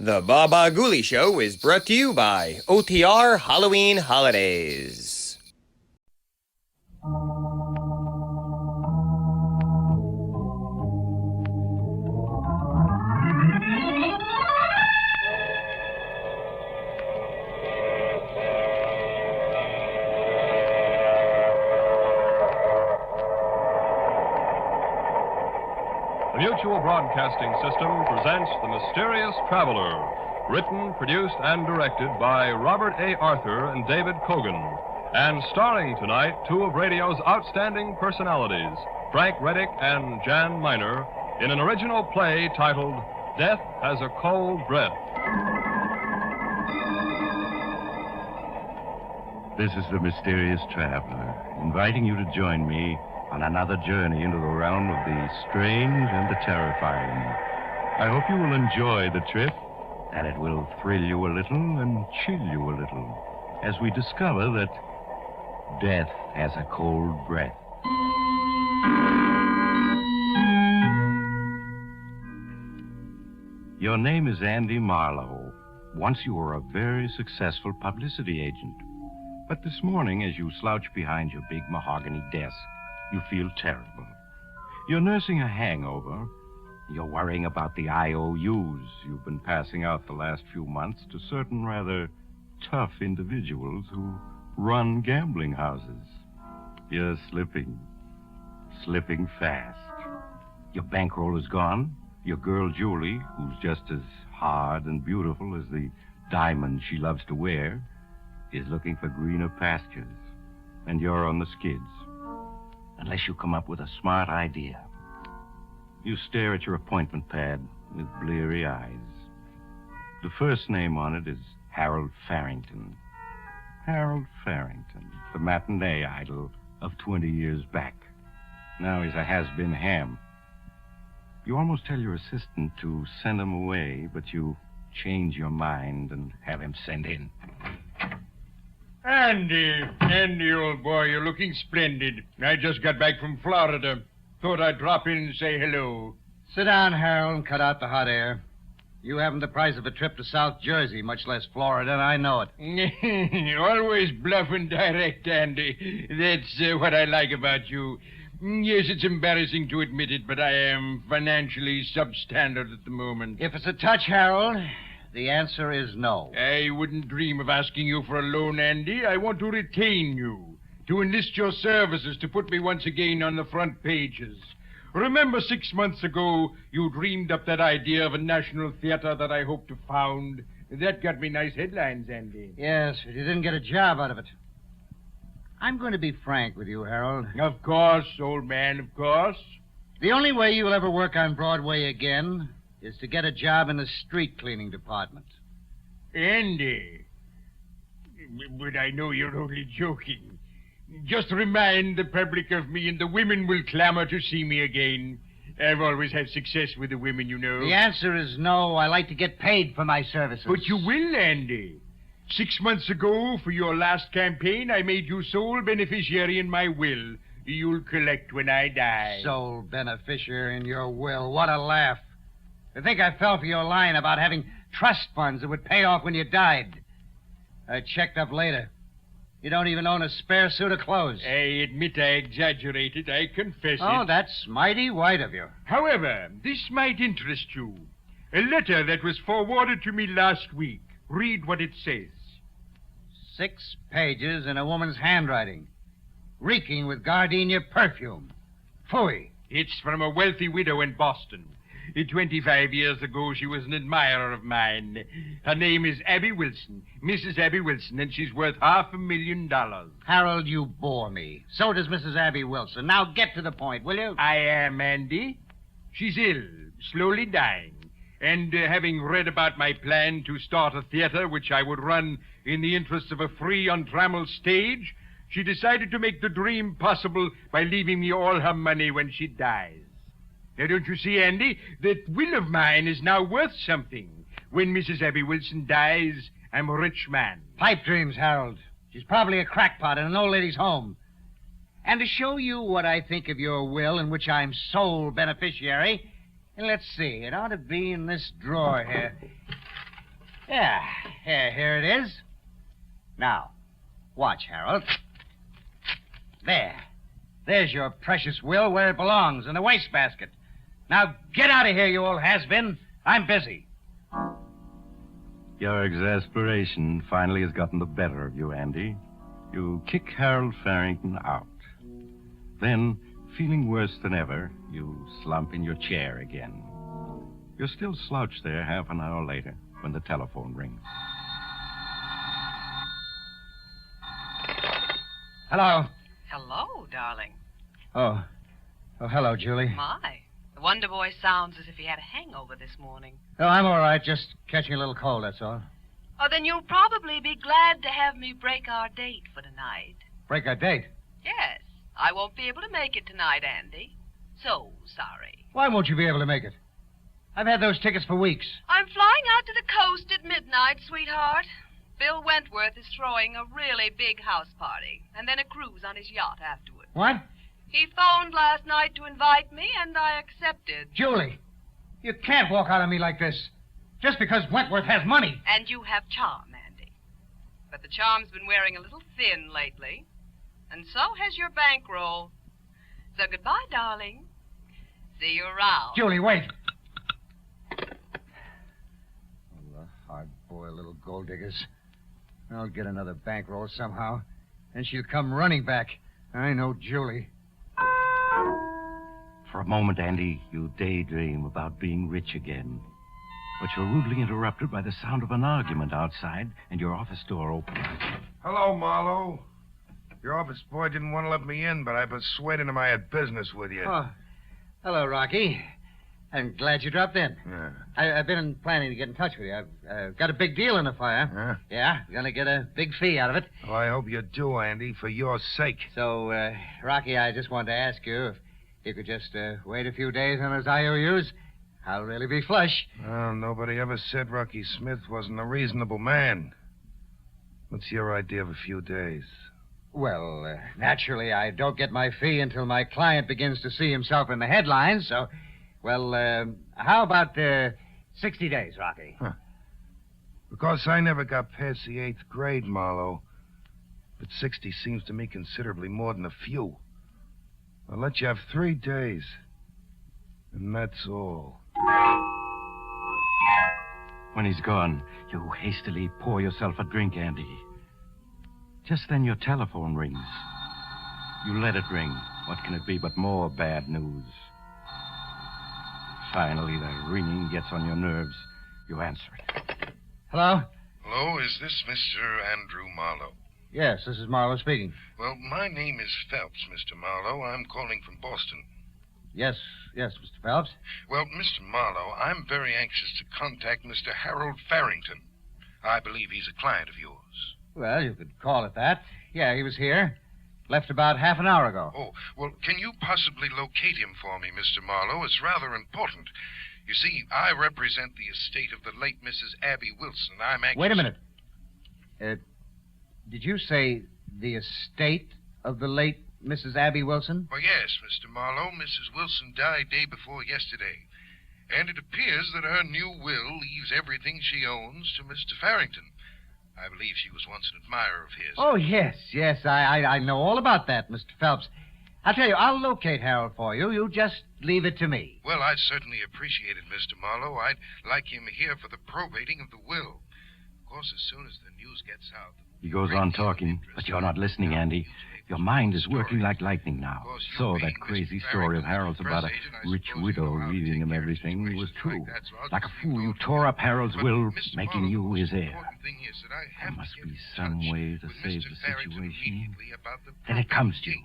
The Baba Ghoulie Show is brought to you by OTR Halloween Holidays. The Mutual Broadcasting System presents The Mysterious Traveler, written, produced, and directed by Robert A. Arthur and David Cogan, and starring tonight two of radio's outstanding personalities, Frank Reddick and Jan Miner, in an original play titled Death Has a Cold Breath. This is The Mysterious Traveler, inviting you to join me on another journey into the realm of the strange and the terrifying. I hope you will enjoy the trip, that it will thrill you a little and chill you a little, as we discover that death has a cold breath. Your name is Andy Marlowe. Once you were a very successful publicity agent. But this morning, as you slouch behind your big mahogany desk, you feel terrible. You're nursing a hangover. You're worrying about the IOUs you've been passing out the last few months to certain rather tough individuals who run gambling houses. You're slipping fast. Your bankroll is gone. Your girl, Julie, who's just as hard and beautiful as the diamond she loves to wear, is looking for greener pastures. And you're on the skids. Unless you come up with a smart idea. You stare at your appointment pad with bleary eyes. The first name on it is Harold Farrington. Harold Farrington, the matinee idol of 20 years back. Now he's a has-been ham. You almost tell your assistant to send him away, but you change your mind and have him sent in. Andy, old boy, you're looking splendid. I just got back from Florida. Thought I'd drop in and say hello. Sit down, Harold, and cut out the hot air. You haven't the price of a trip to South Jersey, much less Florida, and I know it. Always bluff and direct, Andy. That's what I like about you. Yes, it's embarrassing to admit it, but I am financially substandard at the moment. If it's a touch, Harold, the answer is no. I wouldn't dream of asking you for a loan, Andy. I want to retain you, to enlist your services to put me once again on the front pages. Remember 6 months ago, you dreamed up that idea of a national theater that I hope to found? That got me nice headlines, Andy. Yes, but you didn't get a job out of it. I'm going to be frank with you, Harold. Of course, old man, of course. The only way you'll ever work on Broadway again is to get a job in the street cleaning department. Andy. But I know you're only joking. Just remind the public of me and the women will clamor to see me again. I've always had success with the women, you know. The answer is no. I like to get paid for my services. But you will, Andy. 6 months ago, for your last campaign, I made you sole beneficiary in my will. You'll collect when I die. Sole beneficiary in your will. What a laugh. I think I fell for your line about having trust funds that would pay off when you died. I checked up later. You don't even own a spare suit of clothes. I admit I exaggerated. I confess it. Oh, that's mighty white of you. However, this might interest you. A letter that was forwarded to me last week. Read what it says. 6 pages in a woman's handwriting. reeking with gardenia perfume. Phooey. It's from a wealthy widow in Boston. 25 years ago, she was an admirer of mine. Her name is Abby Wilson, Mrs. Abby Wilson, and she's worth $500,000. Harold, you bore me. So does Mrs. Abby Wilson. Now get to the point, will you? I am, Andy. She's ill, slowly dying. And having read about my plan to start a theater which I would run in the interests of a free, untrammeled stage, she decided to make the dream possible by leaving me all her money when she dies. Now, don't you see, Andy, that will of mine is now worth something. When Mrs. Abby Wilson dies, I'm a rich man. Pipe dreams, Harold. She's probably a crackpot in an old lady's home. And to show you what I think of your will, in which I'm sole beneficiary, let's see, it ought to be in this drawer here. Yeah, here it is. Now, watch, Harold. There's your precious will where it belongs, in the wastebasket. Now, get out of here, you old has-been. I'm busy. Your exasperation finally has gotten the better of you, Andy. You kick Harold Farrington out. Then, feeling worse than ever, you slump in your chair again. You're still slouched there half an hour later when the telephone rings. Hello. Hello, darling. Oh, hello, Julie. My. The Wonder Boy sounds as if he had a hangover this morning. Oh, I'm all right. Just catching a little cold, that's all. Oh, then you'll probably be glad to have me break our date for tonight. Break our date? Yes. I won't be able to make it tonight, Andy. So sorry. Why won't you be able to make it? I've had those tickets for weeks. I'm flying out to the coast at midnight, sweetheart. Bill Wentworth is throwing a really big house party, and then a cruise on his yacht afterward. What? He phoned last night to invite me, and I accepted. Julie, you can't walk out on me like this. Just because Wentworth has money. And you have charm, Andy. But the charm's been wearing a little thin lately. And so has your bankroll. So goodbye, darling. See you around. Julie, wait. Oh, the hard-boiled little gold diggers. I'll get another bankroll somehow, and she'll come running back. I know Julie. For a moment, Andy, you daydream about being rich again. But you're rudely interrupted by the sound of an argument outside and your office door opens. Hello, Marlowe. Your office boy didn't want to let me in, but I persuaded him I had business with you. Oh, hello, Rocky. I'm glad you dropped in. Yeah. I've been planning to get in touch with you. I've got a big deal in the fire. Huh? Yeah, gonna get a big fee out of it. Well, I hope you do, Andy, for your sake. So, Rocky, I just wanted to ask you if you could just wait a few days on those IOUs. I'll really be flush. Well, nobody ever said Rocky Smith wasn't a reasonable man. What's your idea of a few days? Well, naturally, I don't get my fee until my client begins to see himself in the headlines, so... Well, how about 60 days, Rocky? Huh. Because I never got past the 8th grade, Marlowe. But 60 seems to me considerably more than a few. I'll let you have 3 days. And that's all. When he's gone, you hastily pour yourself a drink, Andy. Just then your telephone rings. You let it ring. What can it be but more bad news? Finally, the ringing gets on your nerves. You answer it. Hello? Hello, is this Mr. Andrew Marlowe? Yes, this is Marlowe speaking. Well, my name is Phelps, Mr. Marlowe. I'm calling from Boston. Yes, Mr. Phelps. Well, Mr. Marlowe, I'm very anxious to contact Mr. Harold Farrington. I believe he's a client of yours. Well, you could call it that. Yeah, he was here. Left about half an hour ago. Oh, well, can you possibly locate him for me, Mr. Marlowe? It's rather important. You see, I represent the estate of the late Mrs. Abby Wilson. I'm anxious... Wait a minute. Did you say the estate of the late Mrs. Abby Wilson? Well, yes, Mr. Marlowe. Mrs. Wilson died day before yesterday. And it appears that her new will leaves everything she owns to Mr. Farrington. I believe she was once an admirer of his. Oh, yes. I know all about that, Mr. Phelps. I'll tell you, I'll locate Harold for you. You just leave it to me. Well, I'd certainly appreciate it, Mr. Marlowe. I'd like him here for the probating of the will. Of course, as soon as the news gets out, the He goes on talking, but you're not listening, Andy. Your mind is working like lightning now. So that crazy story of Harold's about a rich widow leaving him everything was true. Like a fool, you tore up Harold's will, making you his heir. There must be some way to save the situation. Then it comes to you.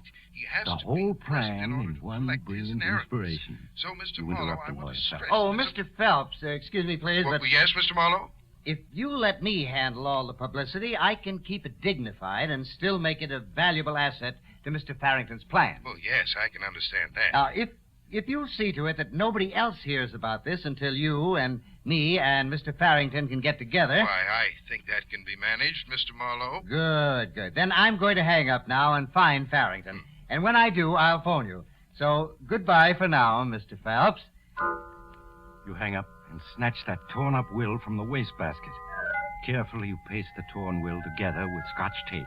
The whole plan in one brilliant inspiration. You interrupt the lawyer, Phelps. Oh, Mr. Phelps, excuse me, please, but Yes, Mr. Marlowe? if you let me handle all the publicity, I can keep it dignified and still make it a valuable asset to Mr. Farrington's plan. Well, yes, I can understand that. Now, if you'll see to it that nobody else hears about this until you and me and Mr. Farrington can get together. Why, I think that can be managed, Mr. Marlowe. Good, good. Then I'm going to hang up now and find Farrington. And when I do, I'll phone you. So, goodbye for now, Mr. Phelps. You hang up and snatch that torn-up will from the wastebasket. Carefully, you paste the torn will together with Scotch tape.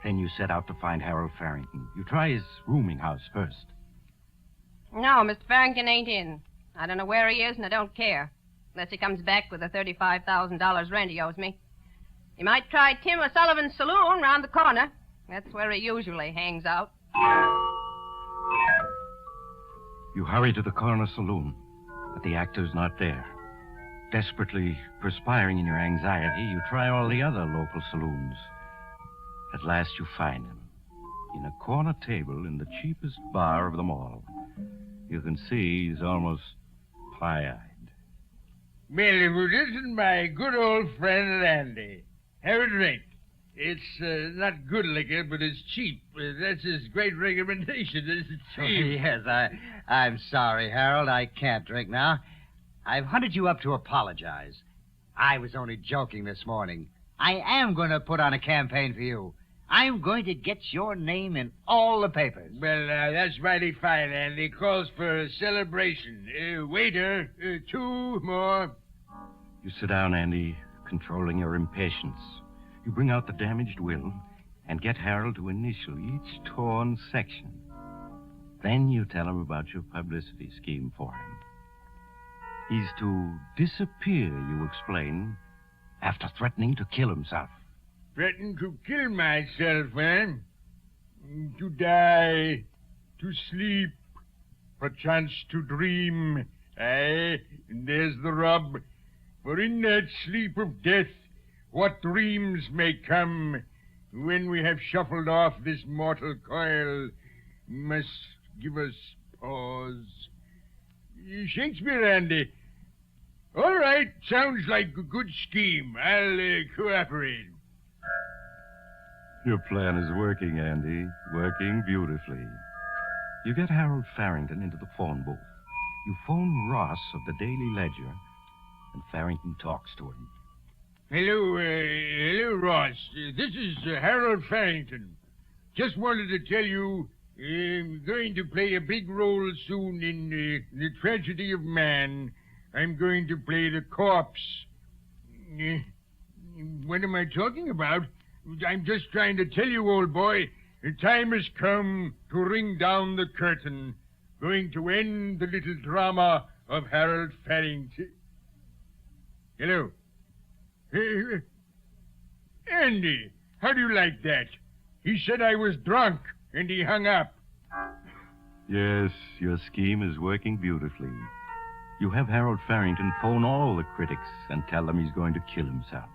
Then you set out to find Harold Farrington. You try his rooming house first. No, Mr. Farrington ain't in. I don't know where he is, and I don't care. Unless he comes back with the $35,000 rent he owes me. You might try Tim O'Sullivan's saloon round the corner. That's where he usually hangs out. You hurry to the corner saloon, but the actor's not there. Desperately perspiring in your anxiety, you try all the other local saloons. At last you find him. In a corner table in the cheapest bar of them all. You can see he's almost pie-eyed. Well, this is my good old friend Andy. Have a drink. It's not good liquor, but it's cheap. That's his great recommendation. It's cheap. Yes, I'm sorry, Harold. I can't drink now. I've hunted you up to apologize. I was only joking this morning. I am going to put on a campaign for you. I'm going to get your name in all the papers. Well, that's mighty fine, Andy. Calls for a celebration. Waiter, 2 more. You sit down, Andy, controlling your impatience. You bring out the damaged will and get Harold to initial each torn section. Then you tell him about your publicity scheme for him. He's to disappear, you explain, after threatening to kill himself. Threatened to kill myself, eh? To die, to sleep, perchance to dream. Aye, and there's the rub. For in that sleep of death, what dreams may come when we have shuffled off this mortal coil must give us pause. Shakespeare, Andy. All right, sounds like a good scheme. I'll cooperate. Your plan is working, Andy. Working beautifully. You get Harold Farrington into the phone booth. You phone Ross of the Daily Ledger, and Farrington talks to him. Hello, Ross. This is Harold Farrington. Just wanted to tell you I'm going to play a big role soon in the tragedy of man. I'm going to play the corpse. What am I talking about? I'm just trying to tell you, old boy, the time has come to ring down the curtain. Going to end the little drama of Harold Farrington. Hello. Andy, how do you like that? He said I was drunk, and he hung up. Yes, your scheme is working beautifully. You have Harold Farrington phone all the critics and tell them he's going to kill himself.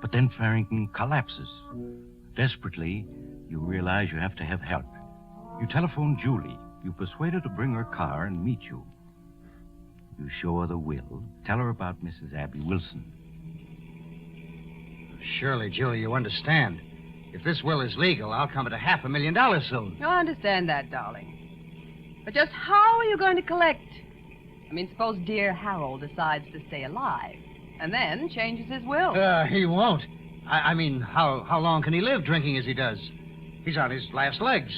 But then Farrington collapses. Desperately, you realize you have to have help. You telephone Julie. You persuade her to bring her car and meet you. You show her the will. Tell her about Mrs. Abby Wilson. Surely, Julie, you understand. If this will is legal, I'll come at $500,000 soon. I understand that, darling. But just how are you going to collect? I mean, suppose dear Harold decides to stay alive and then changes his will. He won't. I mean, how long can he live drinking as he does? He's on his last legs.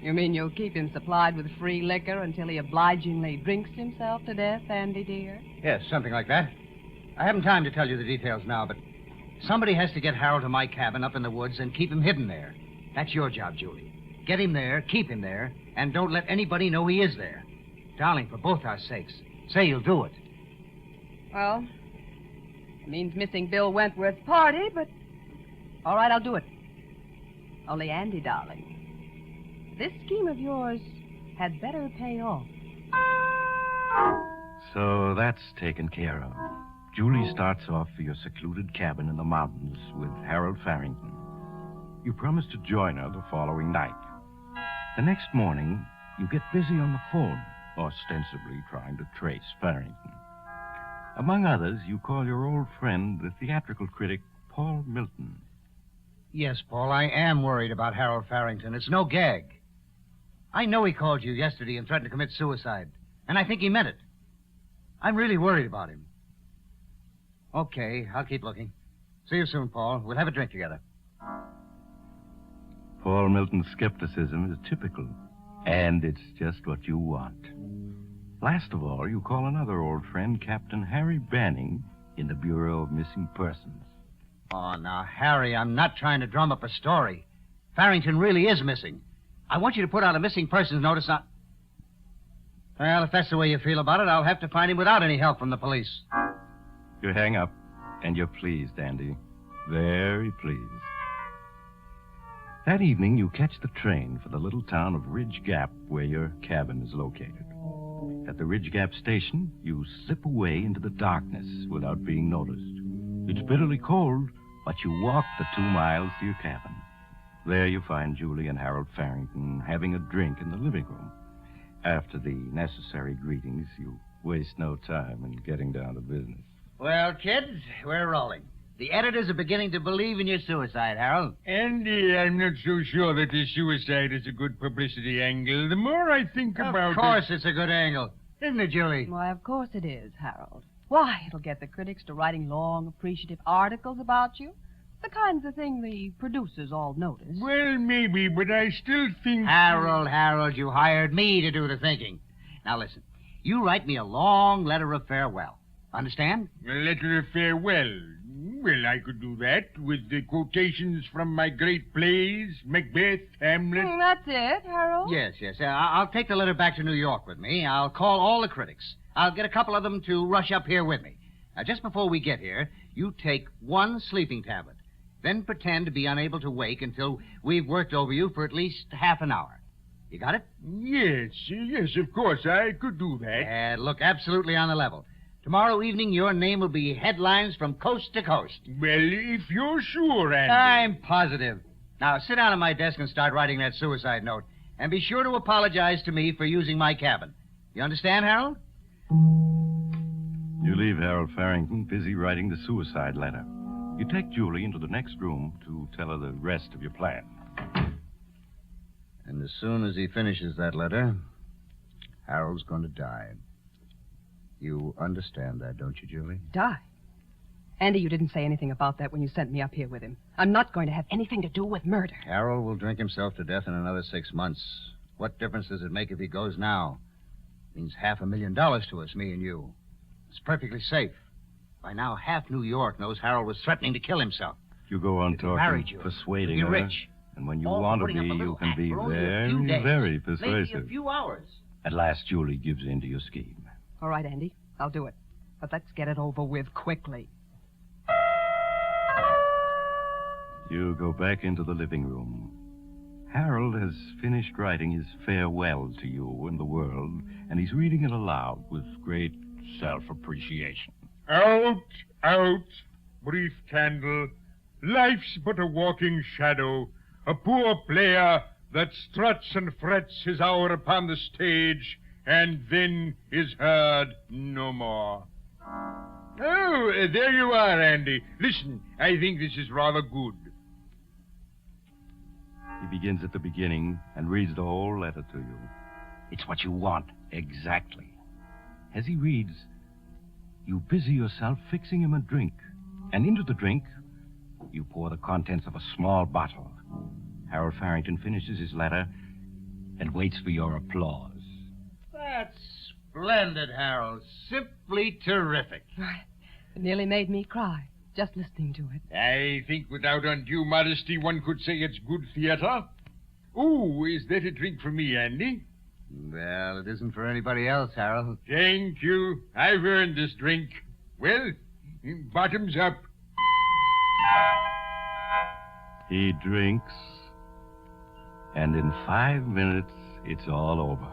You mean you'll keep him supplied with free liquor until he obligingly drinks himself to death, Andy, dear? Yes, something like that. I haven't time to tell you the details now, but somebody has to get Harold to my cabin up in the woods and keep him hidden there. That's your job, Julie. Get him there, keep him there, and don't let anybody know he is there. Darling, for both our sakes, say you'll do it. Well, it means missing Bill Wentworth's party, but All right, I'll do it. Only, Andy, darling, this scheme of yours had better pay off. So that's taken care of. Julie starts off for your secluded cabin in the mountains with Harold Farrington. You promise to join her the following night. The next morning, you get busy on the phone, ostensibly trying to trace Farrington. Among others, you call your old friend, the theatrical critic, Paul Milton. Yes, Paul, I am worried about Harold Farrington. It's no gag. I know he called you yesterday and threatened to commit suicide, and I think he meant it. I'm really worried about him. Okay, I'll keep looking. See you soon, Paul. We'll have a drink together. Paul Milton's skepticism is typical, and it's just what you want. Last of all, you call another old friend, Captain Harry Banning, in the Bureau of Missing Persons. Oh, now, Harry, I'm not trying to drum up a story. Farrington really is missing. I want you to put out a missing persons notice on... Well, if that's the way you feel about it, I'll have to find him without any help from the police. You hang up, and you're pleased, Andy. Very pleased. That evening, you catch the train for the little town of Ridge Gap, where your cabin is located. At the Ridge Gap station, you slip away into the darkness without being noticed. It's bitterly cold, but you walk the 2 miles to your cabin. There you find Julie and Harold Farrington having a drink in the living room. After the necessary greetings, you waste no time in getting down to business. Well, kids, we're rolling. The editors are beginning to believe in your suicide, Harold. Andy, I'm not so sure that the suicide is a good publicity angle. The more I think about it... Of course it's a good angle. Isn't it, Julie? Why, of course it is, Harold. Why, it'll get the critics to writing long, appreciative articles about you. The kinds of thing the producers all notice. Well, maybe, but I still think... Harold, you hired me to do the thinking. Now, listen. You write me a long letter of farewell. Understand? A letter of farewell. Well, I could do that with the quotations from my great plays, Macbeth, Hamlet. That's it, Harold? Yes. I'll take the letter back to New York with me. I'll call all the critics. I'll get a couple of them to rush up here with me. Now, just before we get here, you take 1 sleeping tablet. Then pretend to be unable to wake until we've worked over you for at least half an hour. You got it? Yes, of course. I could do that. And look absolutely on the level. Tomorrow evening, your name will be headlines from coast to coast. Well, if you're sure, Andy. I'm positive. Now, sit down at my desk and start writing that suicide note. And be sure to apologize to me for using my cabin. You understand, Harold? You leave Harold Farrington busy writing the suicide letter. You take Julie into the next room to tell her the rest of your plan. And as soon as he finishes that letter, Harold's going to die. You understand that, don't you, Julie? Die? Andy, you didn't say anything about that when you sent me up here with him. I'm not going to have anything to do with murder. Harold will drink himself to death in another 6 months. What difference does it make if he goes now? It means $500,000 to us, me and you. It's perfectly safe. By now, half New York knows Harold was threatening to kill himself. You go on If he married talking, you, persuading you'd her. be rich. And when you All want to putting up be, a you little can act be for only a few very, days. very Maybe persuasive. a few hours. At last, Julie gives in to your scheme. All right, Andy, I'll do it. But let's get it over with quickly. You go back into the living room. Harold has finished writing his farewell to you and the world, and he's reading it aloud with great self-appreciation. Out, brief candle. Life's but a walking shadow, a poor player that struts and frets his hour upon the stage, and then is heard no more. Oh, there you are, Andy. Listen, I think this is rather good. He begins at the beginning and reads the whole letter to you. It's what you want, exactly. As he reads, you busy yourself fixing him a drink. And into the drink, you pour the contents of a small bottle. Harold Farrington finishes his letter and waits for your applause. That's splendid, Harold. Simply terrific. It nearly made me cry, just listening to it. I think without undue modesty, one could say it's good theater. Oh, is that a drink for me, Andy? Well, it isn't for anybody else, Harold. Thank you. I've earned this drink. Well, bottoms up. He drinks, and in 5 minutes, it's all over.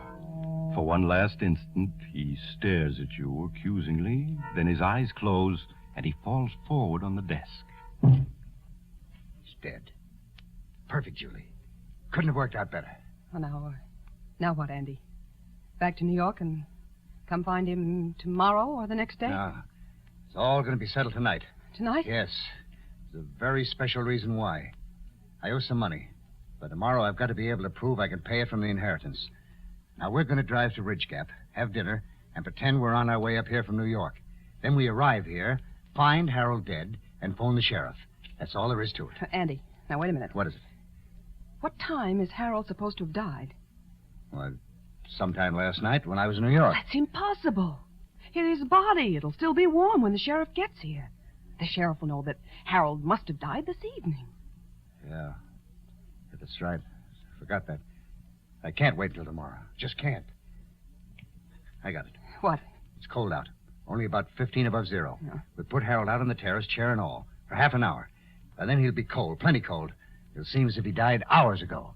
For one last instant, he stares at you accusingly, then his eyes close, and he falls forward on the desk. He's dead. Perfect, Julie. Couldn't have worked out better. Oh, now what, Andy? Back to New York and come find him tomorrow or the next day? No. It's all going to be settled tonight. Tonight? Yes. There's a very special reason why. I owe some money. But tomorrow I've got to be able to prove I can pay it from the inheritance. Now, we're going to drive to Ridge Gap, have dinner, and pretend we're on our way up here from New York. Then we arrive here, find Harold dead, and phone the sheriff. That's all there is to it. Andy, now wait a minute. What is it? What time is Harold supposed to have died? Well, sometime last night when I was in New York. That's impossible. His body, it'll still be warm when the sheriff gets here. The sheriff will know that Harold must have died this evening. Yeah, that's right. I forgot that. I can't wait till tomorrow. Just can't. I got it. What? It's cold out. Only about 15 above zero. Yeah. We put Harold out on the terrace, chair and all, for half an hour. And then he'll be cold, plenty cold. It'll seem as if he died hours ago.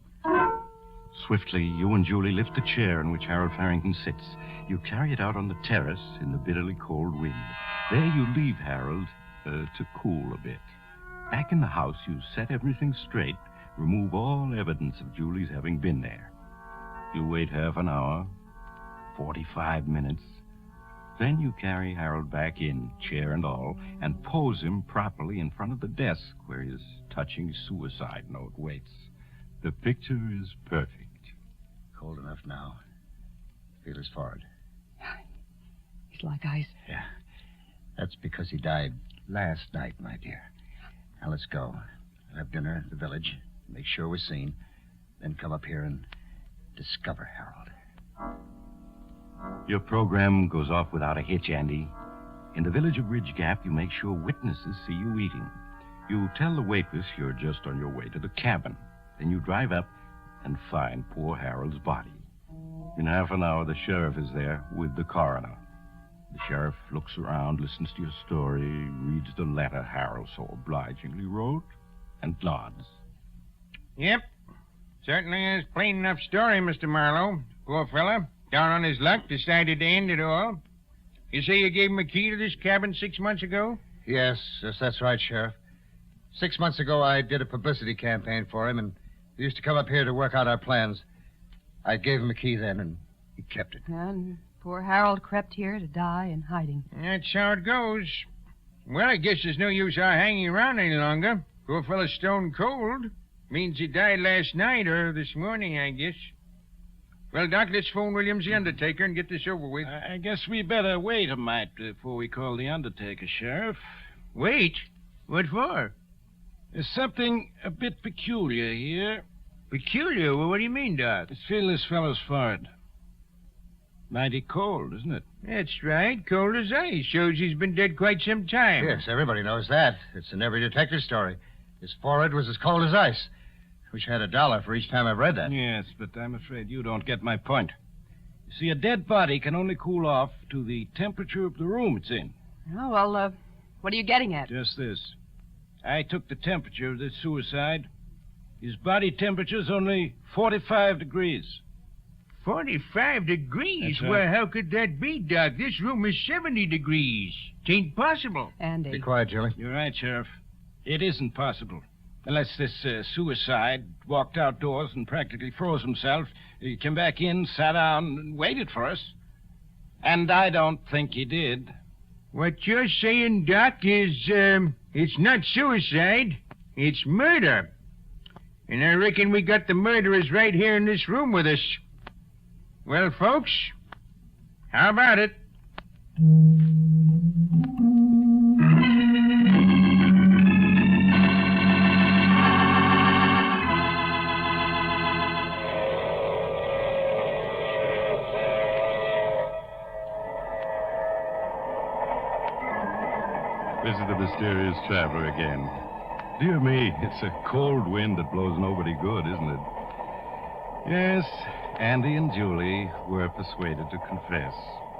Swiftly, you and Julie lift the chair in which Harold Farrington sits. You carry it out on the terrace in the bitterly cold wind. There you leave Harold to cool a bit. Back in the house, you set everything straight, remove all evidence of Julie's having been there. You wait half an hour, 45 minutes. Then you carry Harold back in, chair and all, and pose him properly in front of the desk where his touching suicide note waits. The picture is perfect. Cold enough now. Feel his forehead. He's like ice. Yeah. That's because he died last night, my dear. Now let's go. We'll have dinner at the village, make sure we're seen, then come up here and discover Harold. Your program goes off without a hitch, Andy. In the village of Ridge Gap, you make sure witnesses see you eating. You tell the waitress you're just on your way to the cabin. Then you drive up and find poor Harold's body. In half an hour, the sheriff is there with the coroner. The sheriff looks around, listens to your story, reads the letter Harold so obligingly wrote, and nods. Yep. Certainly is plain enough story, Mr. Marlowe. Poor fella, down on his luck, decided to end it all. You say you gave him a key to this cabin 6 months ago? Yes, that's right, Sheriff. 6 months ago, I did a publicity campaign for him, and he used to come up here to work out our plans. I gave him a key then, and he kept it. And poor Harold crept here to die in hiding. That's how it goes. Well, I guess there's no use our hanging around any longer. Poor fella's stone cold. Means he died last night or this morning, I guess. Well, Doc, let's phone Williams the undertaker and get this over with. I guess we better wait a mite before we call the undertaker, Sheriff. Wait? What for? There's something a bit peculiar here. Peculiar? Well, what do you mean, Doc? Let's feel this fellow's forehead. Mighty cold, isn't it? That's right. Cold as ice. Shows he's been dead quite some time. Yes, everybody knows that. It's in every detective story. His forehead was as cold as ice. Wish I had $1 for each time I've read that. Yes, but I'm afraid you don't get my point. You see, a dead body can only cool off to the temperature of the room it's in. Oh, well, what are you getting at? Just this. I took the temperature of this suicide. His body temperature's only 45 degrees. 45 degrees? That's right. Well, how could that be, Doc? This room is 70 degrees. It ain't possible. Andy. Be quiet, Julie. You're right, Sheriff. It isn't possible. Unless this suicide walked outdoors and practically froze himself, he came back in, sat down, and waited for us. And I don't think he did. What you're saying, Doc, is, it's not suicide. It's murder. And I reckon we got the murderers right here in this room with us. Well, folks, how about it? This is the mysterious traveler again. Dear me, it's a cold wind that blows nobody good, isn't it? Yes, Andy and Julie were persuaded to confess.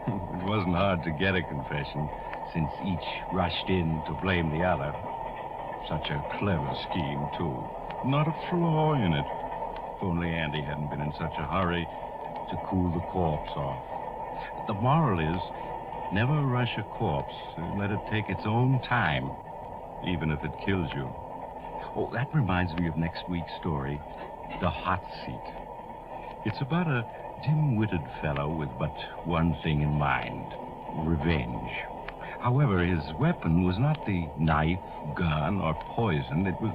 It wasn't hard to get a confession, since each rushed in to blame the other. Such a clever scheme, too. Not a flaw in it. If only Andy hadn't been in such a hurry to cool the corpse off. The moral is, never rush a corpse. Let it take its own time, even if it kills you. Oh, that reminds me of next week's story, The Hot Seat. It's about a dim-witted fellow with but one thing in mind, revenge. However, his weapon was not the knife, gun, or poison. It was...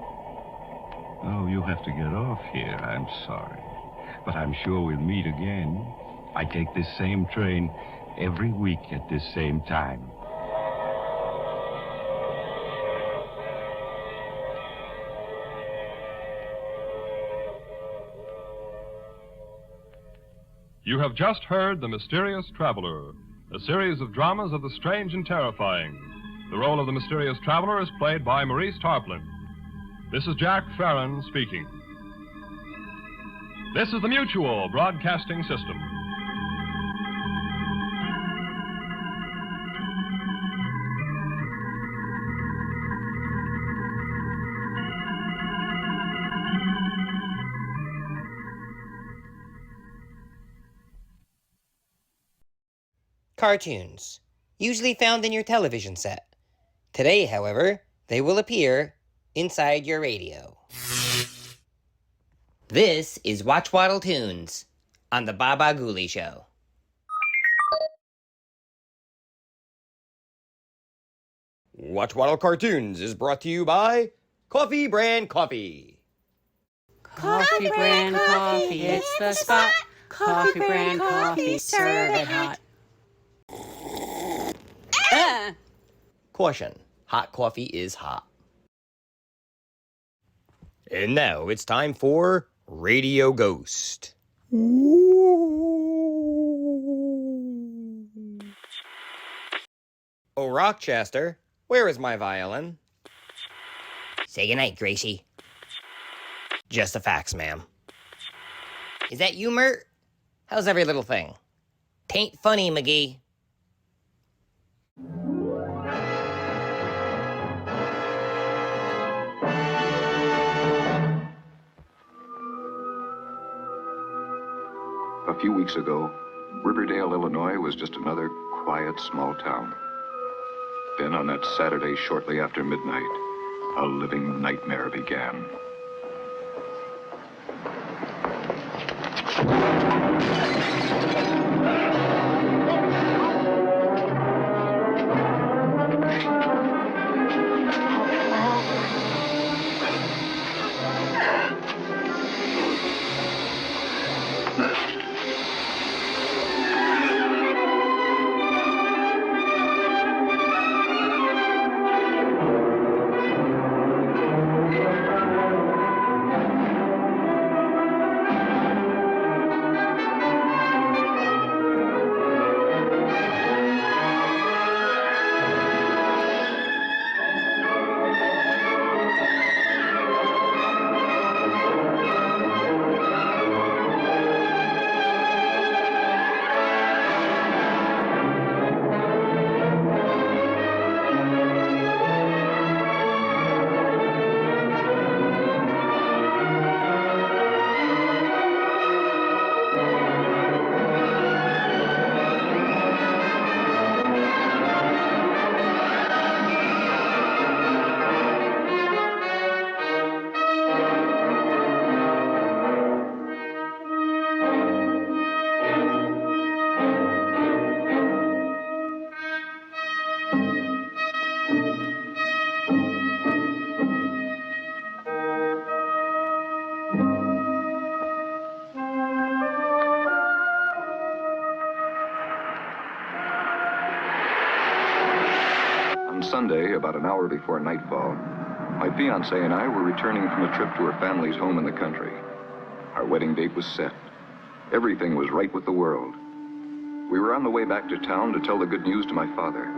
Oh, you have to get off here. I'm sorry. But I'm sure we'll meet again. I take this same train every week at this same time. You have just heard The Mysterious Traveler, a series of dramas of the strange and terrifying. The role of the mysterious traveler is played by Maurice Tarplin. This is Jack Farron speaking. This is the Mutual Broadcasting System. Cartoons, usually found in your television set. Today, however, they will appear inside your radio. This is Watch Waddle Tunes on the Baba Ghoulie Show. Watch Waddle Cartoons is brought to you by Coffee Brand Coffee. Coffee Brand Coffee, it's the spot. Coffee Brand Coffee, serve it hot. Caution, hot coffee is hot. And now it's time for Radio Ghost. Oh, Rochester, where is my violin? Say goodnight, Gracie. Just the facts, ma'am. Is that you, Mert? How's every little thing? Tain't funny, McGee. A few weeks ago, Riverdale, Illinois was just another quiet, small town. Then on that Saturday shortly after midnight, a living nightmare began. Sunday, about an hour before nightfall, my fiancée and I were returning from a trip to her family's home in the country. Our wedding date was set. Everything was right with the world. We were on the way back to town to tell the good news to my father.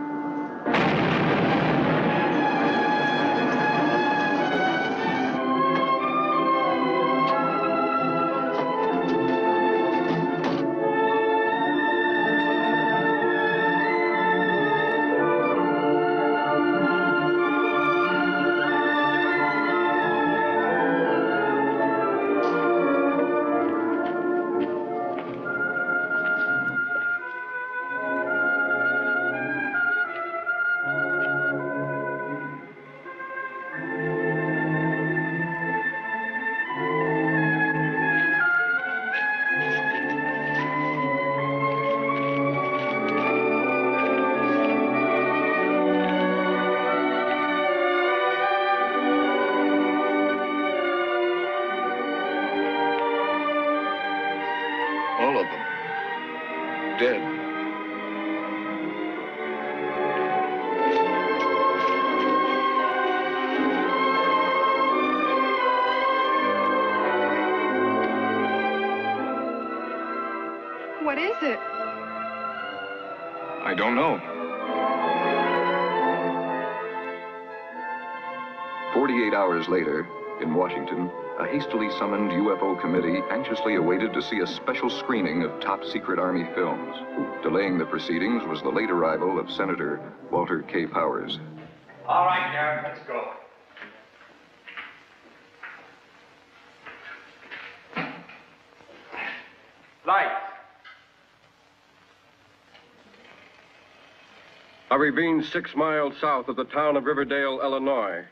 All of them. Dead. What is it? I don't know. 48 hours later, in Washington, a hastily summoned UFO committee anxiously awaited to see a special screening of top-secret Army films. Delaying the proceedings was the late arrival of Senator Walter K. Powers. All right, Garrett, let's go. Lights. I ravine 6 miles south of the town of Riverdale, Illinois.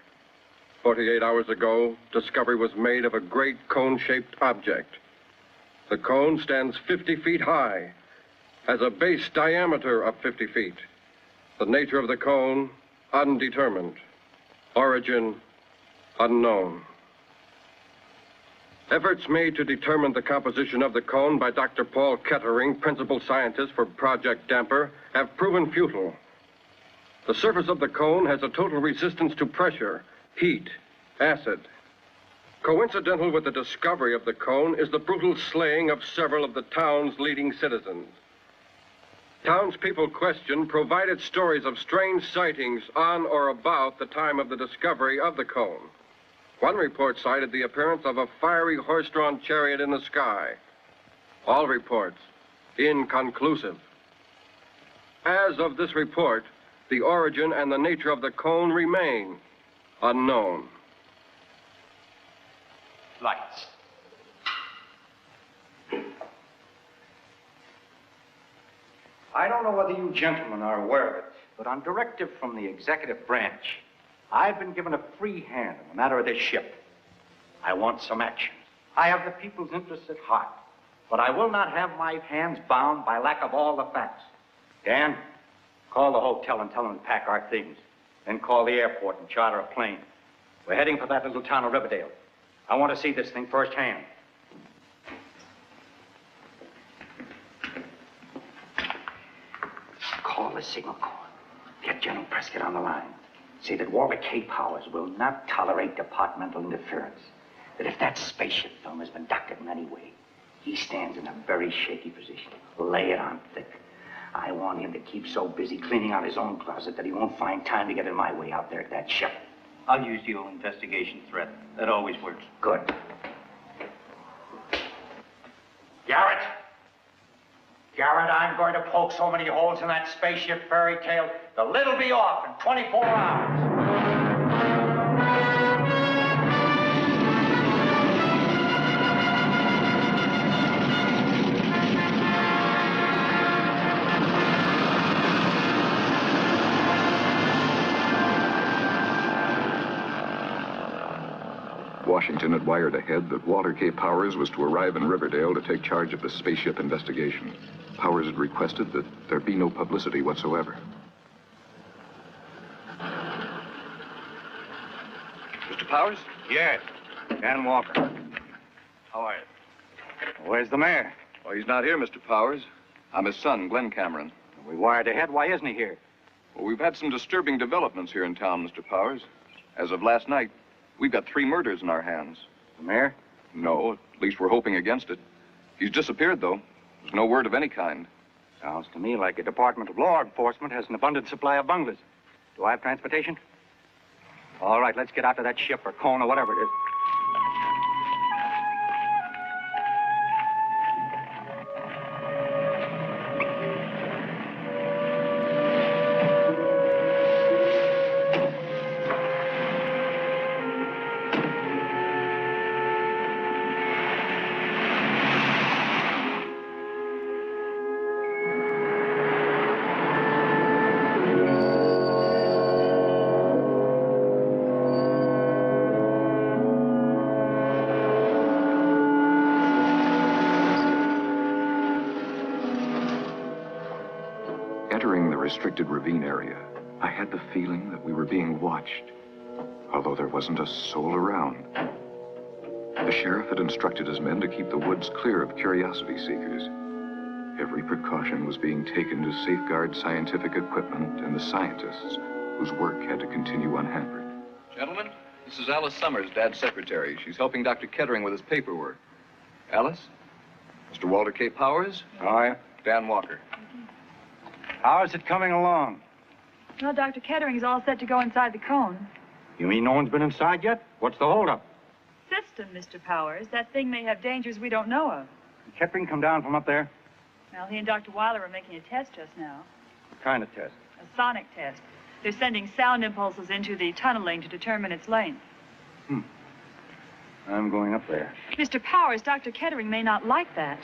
48 hours ago, discovery was made of a great cone-shaped object. The cone stands 50 feet high, has a base diameter of 50 feet. The nature of the cone, undetermined. Origin, unknown. Efforts made to determine the composition of the cone by Dr. Paul Kettering, principal scientist for Project Damper, have proven futile. The surface of the cone has a total resistance to pressure, heat, acid. Coincidental with the discovery of the cone is the brutal slaying of several of the town's leading citizens. Townspeople questioned provided stories of strange sightings on or about the time of the discovery of the cone. One report cited the appearance of a fiery horse-drawn chariot in the sky. All reports inconclusive. As of this report, the origin and the nature of the cone remain unknown. Lights. I don't know whether you gentlemen are aware of it, but on directive from the executive branch, I've been given a free hand in the matter of this ship. I want some action. I have the people's interests at heart, but I will not have my hands bound by lack of all the facts. Dan, call the hotel and tell them to pack our things. Then call the airport and charter a plane. We're heading for that little town of Riverdale. I want to see this thing firsthand. Call the signal corps. Get General Prescott on the line. Say that Walter K. Powers will not tolerate departmental interference. That if that spaceship film has been doctored in any way, he stands in a very shaky position. Lay it on thick. I want him to keep so busy cleaning out his own closet that he won't find time to get in my way out there at that ship. I'll use the old investigation threat. That always works. Good. Garrett! Garrett, I'm going to poke so many holes in that spaceship fairy tale, the lid'll be off in 24 hours. Washington had wired ahead that Walter K. Powers was to arrive in Riverdale to take charge of the spaceship investigation. Powers had requested that there be no publicity whatsoever. Mr. Powers? Yes. Dan Walker. How are you? Where's the mayor? Oh, he's not here, Mr. Powers. I'm his son, Glenn Cameron. We wired ahead. Why isn't he here? Well, we've had some disturbing developments here in town, Mr. Powers. As of last night, we've got 3 murders in our hands. The mayor? No, at least we're hoping against it. He's disappeared, though. There's no word of any kind. Sounds to me like the Department of Law Enforcement has an abundant supply of bunglers. Do I have transportation? All right, let's get out to that ship or cone or whatever it is. Entering the restricted ravine area, I had the feeling that we were being watched, although there wasn't a soul around. The sheriff had instructed his men to keep the woods clear of curiosity seekers. Every precaution was being taken to safeguard scientific equipment and the scientists whose work had to continue unhampered. Gentlemen, this is Alice Summers, Dad's secretary. She's helping Dr. Kettering with his paperwork. Alice? Mr. Walter K. Powers? Hi. Dan Walker. How's it coming along? Well, Dr. Kettering's all set to go inside the cone. You mean no one's been inside yet? What's the holdup? System, Mr. Powers. That thing may have dangers we don't know of. Did Kettering come down from up there? Well, he and Dr. Weiler are making a test just now. What kind of test? A sonic test. They're sending sound impulses into the tunneling to determine its length. I'm going up there. Mr. Powers, Dr. Kettering may not like that.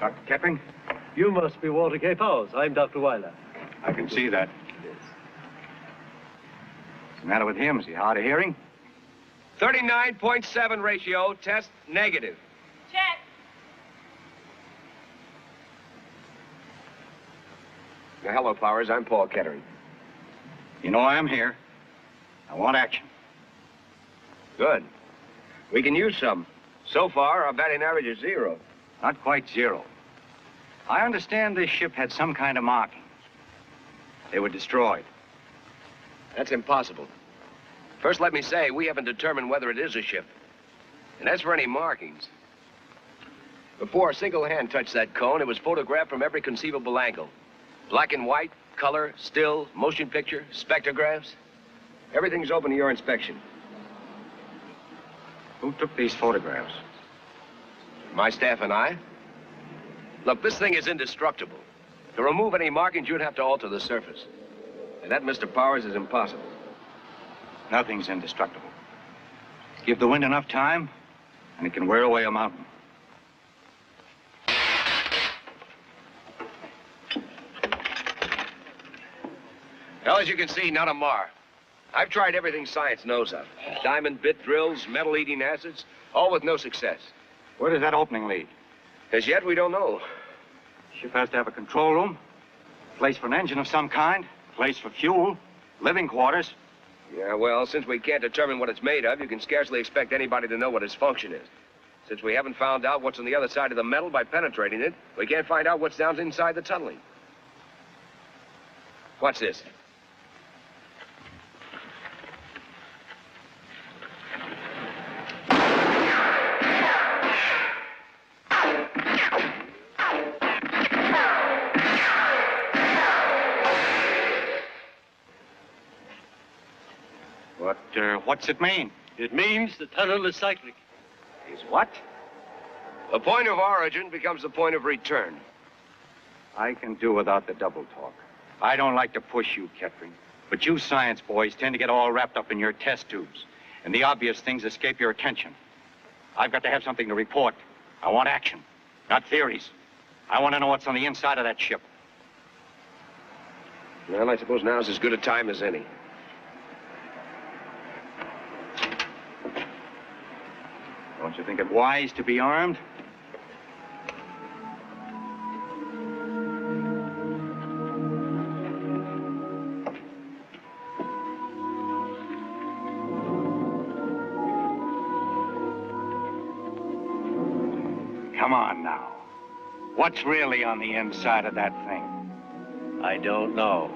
Dr. Kettering? You must be Walter K. Powers. I'm Dr. Weiler. I can see that. What's the matter with him? Is he hard of hearing? 39.7 ratio, test negative. Check. Now, hello, Powers. I'm Paul Kettering. You know I'm here. I want action. Good. We can use some. So far, our batting average is 0. Not quite 0. I understand this ship had some kind of markings. They were destroyed. That's impossible. First, let me say, we haven't determined whether it is a ship. And as for any markings, before a single hand touched that cone, it was photographed from every conceivable angle. Black and white, color, still, motion picture, spectrographs. Everything's open to your inspection. Who took these photographs? My staff and I. Look, this thing is indestructible. To remove any markings, you'd have to alter the surface. And that, Mr. Powers, is impossible. Nothing's indestructible. Give the wind enough time, and it can wear away a mountain. Well, as you can see, none of them are. I've tried everything science knows of. Diamond bit drills, metal-eating acids, all with no success. Where does that opening lead? As yet, we don't know. Ship has to have a control room, place for an engine of some kind, place for fuel, living quarters. Yeah, well, since we can't determine what it's made of, you can scarcely expect anybody to know what its function is. Since we haven't found out what's on the other side of the metal by penetrating it, we can't find out what's down inside the tunneling. What's this? What's it mean? It means the tunnel is cyclic. Is what? The point of origin becomes the point of return. I can do without the double talk. I don't like to push you, Kettering, but you science boys tend to get all wrapped up in your test tubes, and the obvious things escape your attention. I've got to have something to report. I want action, not theories. I want to know what's on the inside of that ship. Well, I suppose now's as good a time as any. Don't you think it wise to be armed? Come on now. What's really on the inside of that thing? I don't know.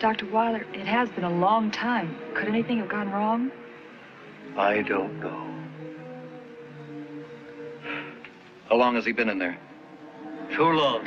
Dr. Weiler, it has been a long time. Could anything have gone wrong? I don't know. How long has he been in there? Too long.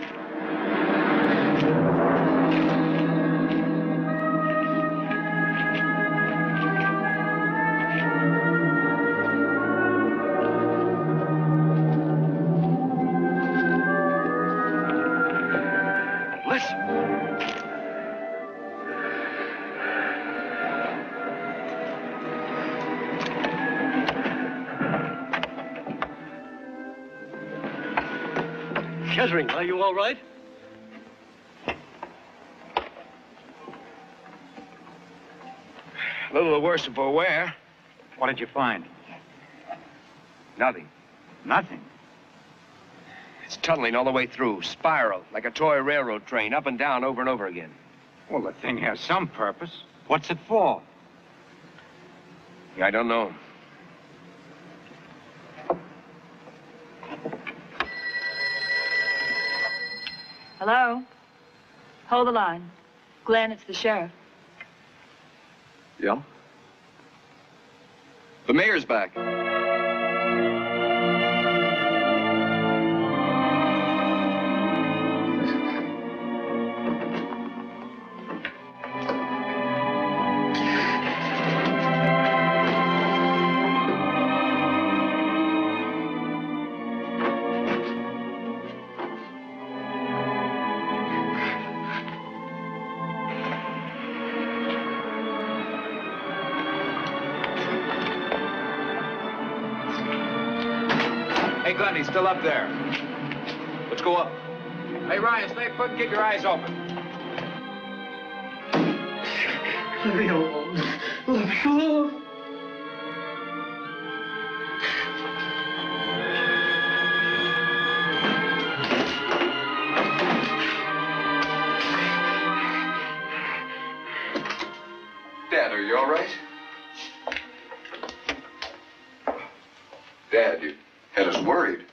Kettering, are you all right? A little the worse for wear. What did you find? Nothing. Nothing. It's tunneling all the way through, spiral, like a toy railroad train, up and down over and over again. Well, the thing has some purpose. What's it for? I don't know. Hello? Hold the line. Glenn, it's the sheriff. Yeah? The mayor's back. Hey, Glenn, he's still up there. Let's go up. Hey, Ryan, stay put and keep your eyes open. Let me alone. Let me alone. Dad, are you all right? Dad, you had us worried.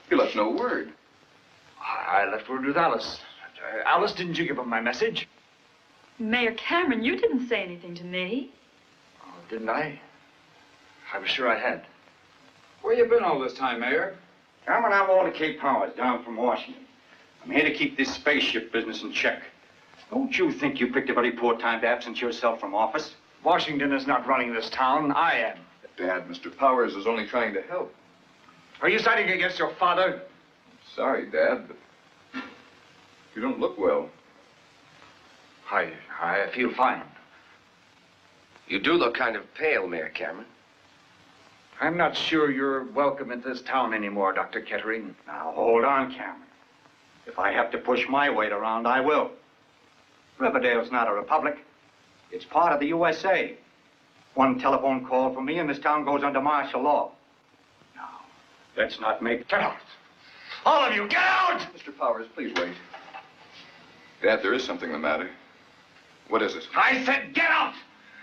You left no word. I left word with Alice. Alice, didn't you give him my message? Mayor Cameron, you didn't say anything to me. Oh, didn't I? I was sure I had. Where you been all this time, Mayor? Cameron, I'm on to Cape Powers, down from Washington. I'm here to keep this spaceship business in check. Don't you think you picked a very poor time to absent yourself from office? Washington is not running this town. I am. Dad, Mr. Powers is only trying to help. Are you siding against your father? Sorry, Dad, but you don't look well. I feel fine. You do look kind of pale, Mayor Cameron. I'm not sure you're welcome in this town anymore, Dr. Kettering. Now, hold on, Cameron. If I have to push my weight around, I will. Riverdale's not a republic. It's part of the USA. One telephone call from me and this town goes under martial law. Now, let's not make... Get out! All of you, get out! Mr. Powers, please wait. Dad, there is something the matter. What is it? I said get out!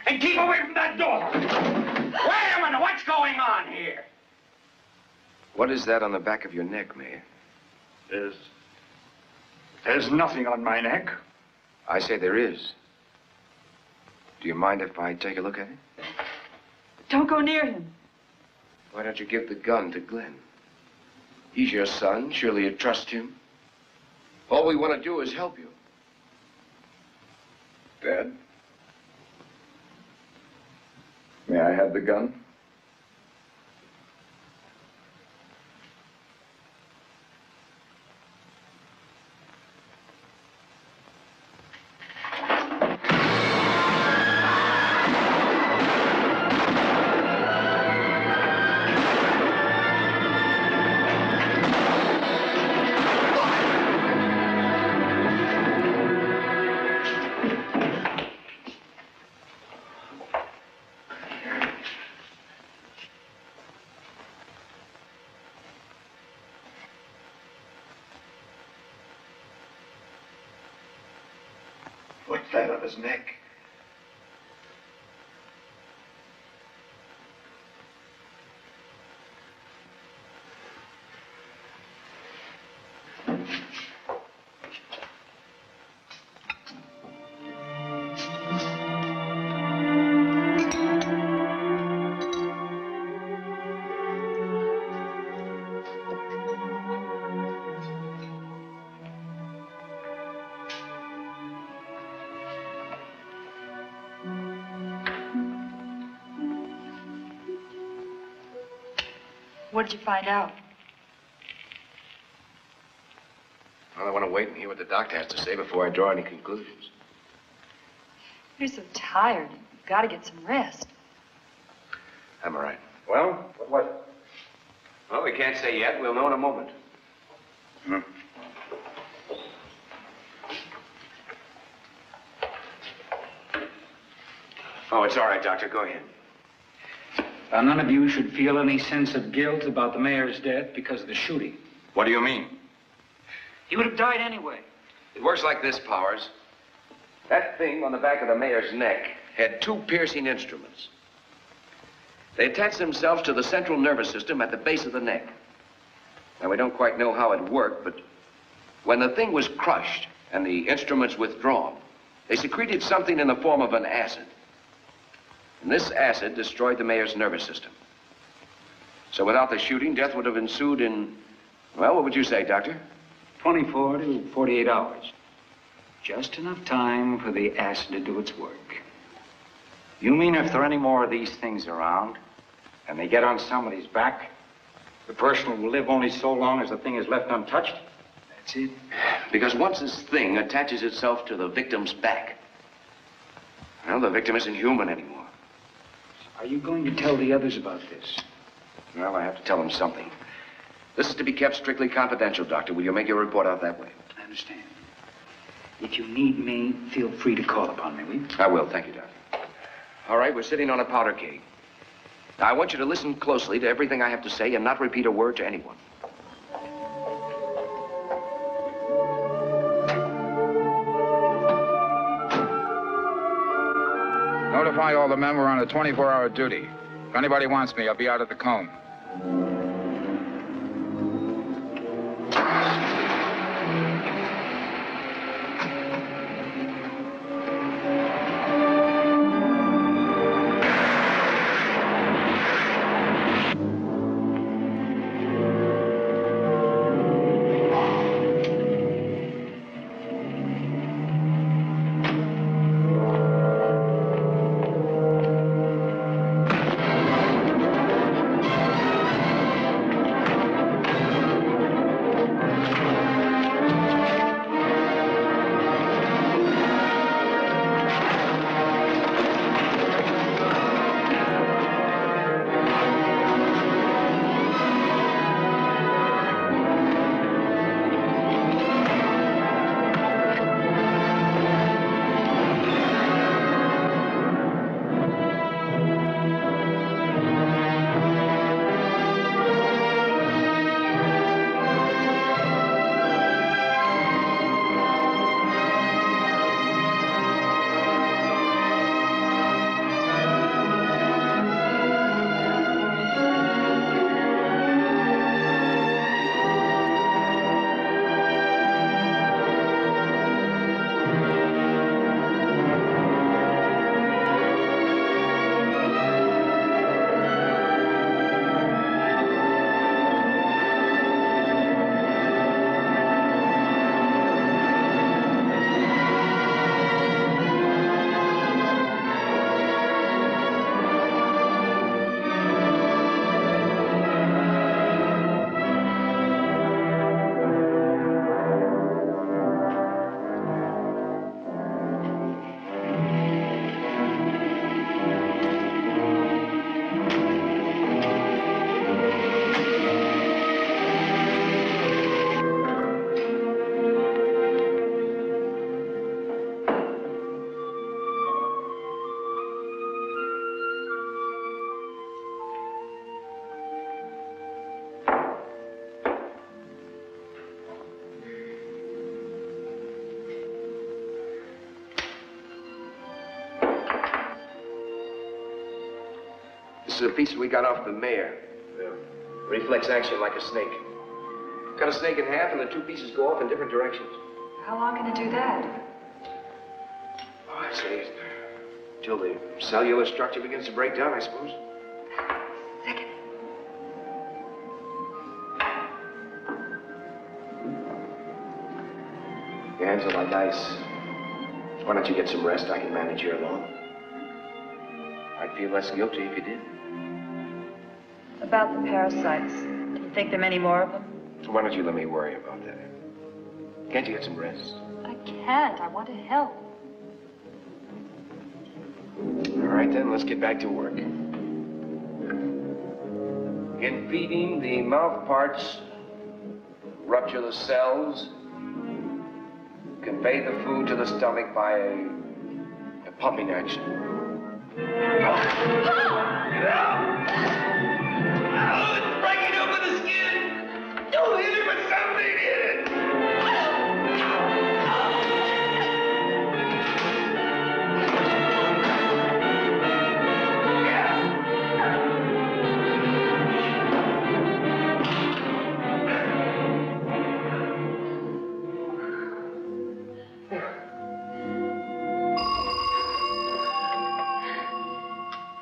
And keep away from that door! Wait a minute, what's going on here? What is that on the back of your neck, Mayor? There's nothing on my neck. I say there is. Do you mind if I take a look at it? Don't go near him. Why don't you give the gun to Glenn? He's your son. Surely you trust him. All we want to do is help you. Dad? May I have the gun? What's that on his neck? What did you find out? Well, I want to wait and hear what the doctor has to say before I draw any conclusions. You're so tired. You've got to get some rest. I'm all right. Well, what was it? Well, we can't say yet. We'll know in a moment. Oh, it's all right, Doctor. Go ahead. None of you should feel any sense of guilt about the mayor's death because of the shooting. What do you mean? He would have died anyway. It works like this, Powers. That thing on the back of the mayor's neck had two piercing instruments. They attached themselves to the central nervous system at the base of the neck. Now, we don't quite know how it worked, but when the thing was crushed and the instruments withdrawn, they secreted something in the form of an acid. And this acid destroyed the mayor's nervous system. So without the shooting, death would have ensued in, well, what would you say, Doctor? 24 to 48 hours. Just enough time for the acid to do its work. You mean if there are any more of these things around, and they get on somebody's back, the person will live only so long as the thing is left untouched? That's it. Because once this thing attaches itself to the victim's back, well, the victim isn't human anymore. Are you going to tell the others about this? Well, I have to tell them something. This is to be kept strictly confidential, Doctor. Will you make your report out that way? I understand. If you need me, feel free to call upon me, will you? I will. Thank you, Doctor. All right, we're sitting on a powder keg. Now, I want you to listen closely to everything I have to say and not repeat a word to anyone. Notify all the men we're on a 24-hour duty. If anybody wants me, I'll be out at the cone. This is a piece that we got off the mayor. Reflex action like a snake. Cut a snake in half and the two pieces go off in different directions. How long can it do that? Oh, I say, till the cellular structure begins to break down, I suppose. Second. Your hands are like ice. Why don't you get some rest? I can manage here alone. I'd feel less guilty if you did. about the parasites? Do you think there are many more of them? So why don't you let me worry about that? Can't you get some rest? I can't. I want to help. All right, then, let's get back to work. In feeding, the mouth parts rupture the cells, convey the food to the stomach by a pumping action. It's breaking open the skin! Don't hit it, but something hit it!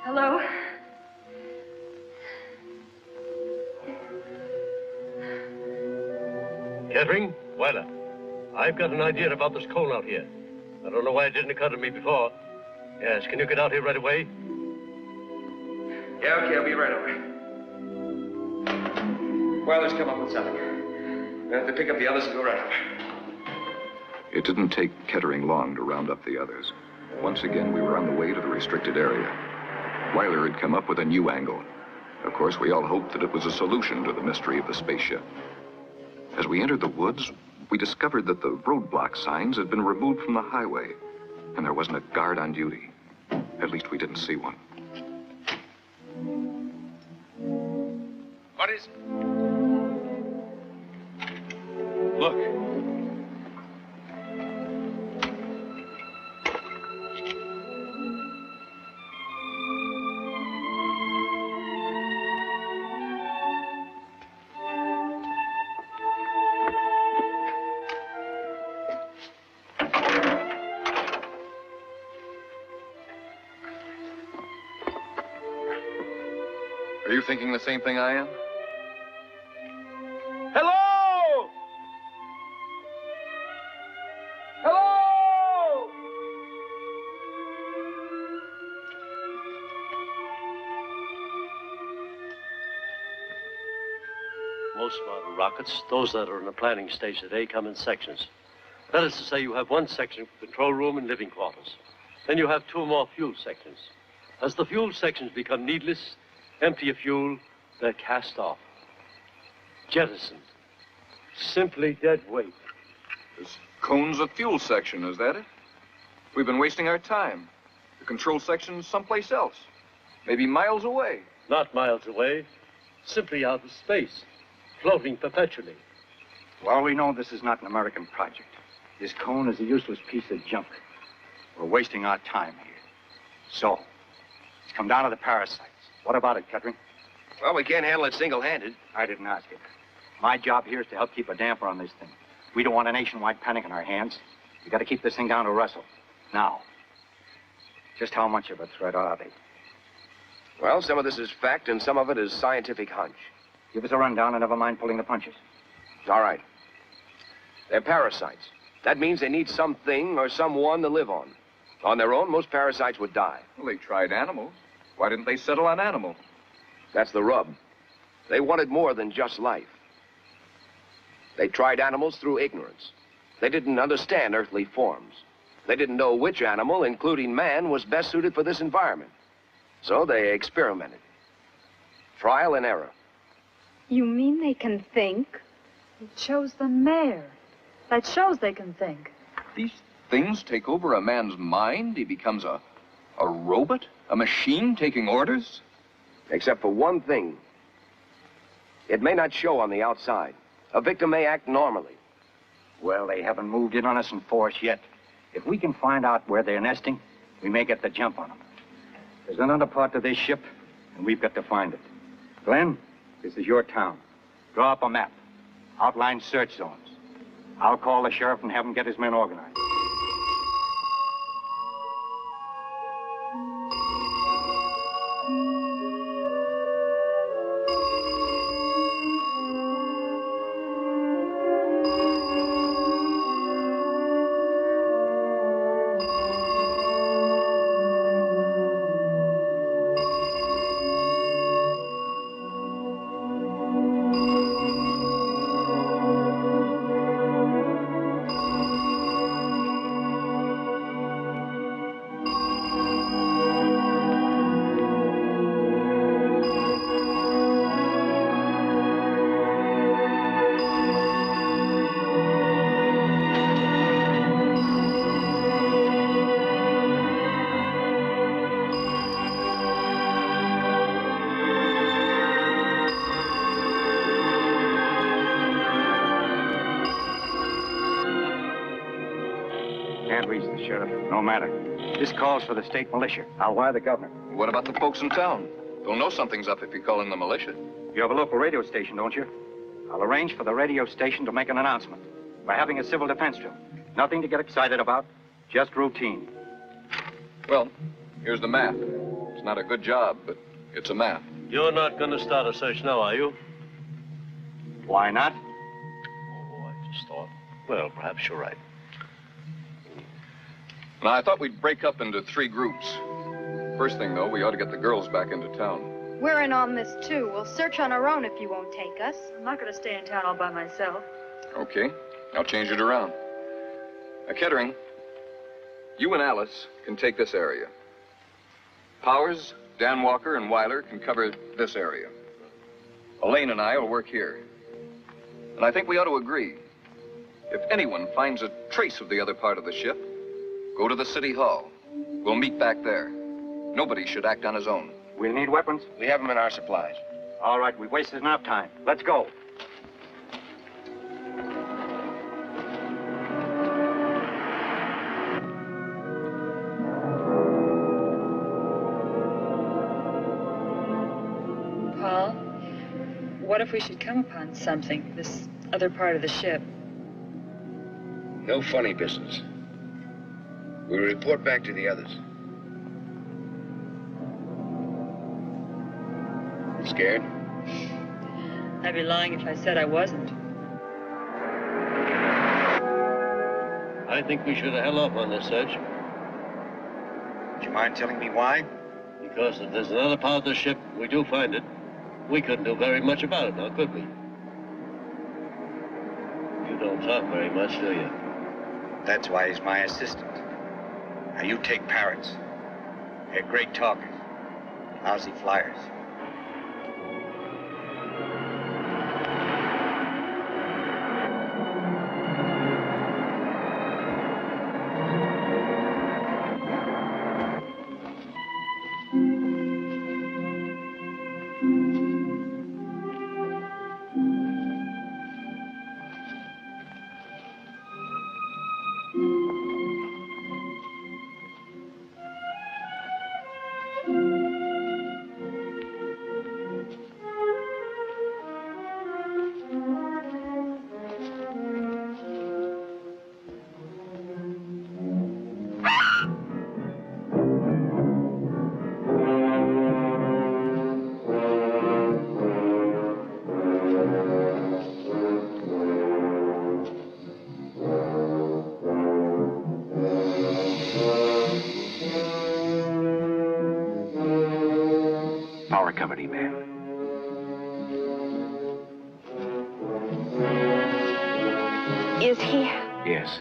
Hello? Kettering, Weiler, I've got an idea about this cone out here. I don't know why it didn't occur to me before. Yes, can you get out here right away? Yeah, okay, I'll be right over. Weiler's come up with something. We'll have to pick up the others and go right over. It didn't take Kettering long to round up the others. Once again, we were on the way to the restricted area. Weiler had come up with a new angle. Of course, we all hoped that it was a solution to the mystery of the spaceship. As we entered the woods, we discovered that the roadblock signs had been removed from the highway, and there wasn't a guard on duty. At least we didn't see one. What is... Look. Are you thinking the same thing I am? Hello! Hello! Most modern rockets, those that are in the planning stage today, come in sections. That is to say, you have one section for control room and living quarters. Then you have two more fuel sections. As the fuel sections become needless, empty of fuel, they're cast off. Jettisoned. Simply dead weight. This cone's a fuel section, is that it? We've been wasting our time. The control section's someplace else. Maybe miles away. Not miles away. Simply out of space. Floating perpetually. Well, we know this is not an American project. This cone is a useless piece of junk. We're wasting our time here. So, it's come down to the parasites. What about it, Kettering? Well, we can't handle it single-handed. I didn't ask it. My job here is to help keep a damper on this thing. We don't want a nationwide panic in our hands. We got to keep this thing down to Russell. Now, just how much of a threat are they? Well, some of this is fact and some of it is scientific hunch. Give us a rundown and never mind pulling the punches. All right. They're parasites. That means they need something or someone to live on. On their own, most parasites would die. Well, they tried animals. Why didn't they settle on animals? That's the rub. They wanted more than just life. They tried animals through ignorance. They didn't understand earthly forms. They didn't know which animal, including man, was best suited for this environment. So they experimented. Trial and error. You mean they can think? They chose the mayor. That shows they can think. These things take over a man's mind. He becomes a robot? A machine taking orders? Except for one thing. It may not show on the outside. A victim may act normally. Well, they haven't moved in on us in force yet. If we can find out where they're nesting, we may get the jump on them. There's another part to this ship, and we've got to find it. Glenn, this is your town. Draw up a map. Outline search zones. I'll call the sheriff and have him get his men organized. can't reach the sheriff. No matter. This calls for the state militia. I'll wire the governor. What about the folks in town? They'll know something's up if you call in the militia. You have a local radio station, don't you? I'll arrange for the radio station to make an announcement. We're having a civil defense drill. Nothing to get excited about, just routine. Well, here's the map. It's not a good job, but it's a map. You're not going to start a search now, are you? Why not? Oh, I just thought. Well, perhaps you're right. Now, I thought we'd break up into 3 groups. First thing, though, we ought to get the girls back into town. We're in on this, too. We'll search on our own if you won't take us. I'm not going to stay in town all by myself. Okay, I'll change it around. Now, Kettering, you and Alice can take this area. Powers, Dan Walker, and Weiler can cover this area. Elaine and I will work here. And I think we ought to agree. If anyone finds a trace of the other part of the ship, go to the city hall. We'll meet back there. Nobody should act on his own. We'll need weapons. We have them in our supplies. All right, we've wasted enough time. Let's go. Paul, what if we should come upon something, this other part of the ship? No funny business. We'll report back to the others. Scared? I'd be lying if I said I wasn't. I think we should have held off on this search. Do you mind telling me why? Because if there's another part of the ship, we do find it, we couldn't do very much about it now, could we? You don't talk very much, do you? That's why he's my assistant. Now, you take parrots. They're great talkers, lousy flyers. Power company man. Is he? Yes.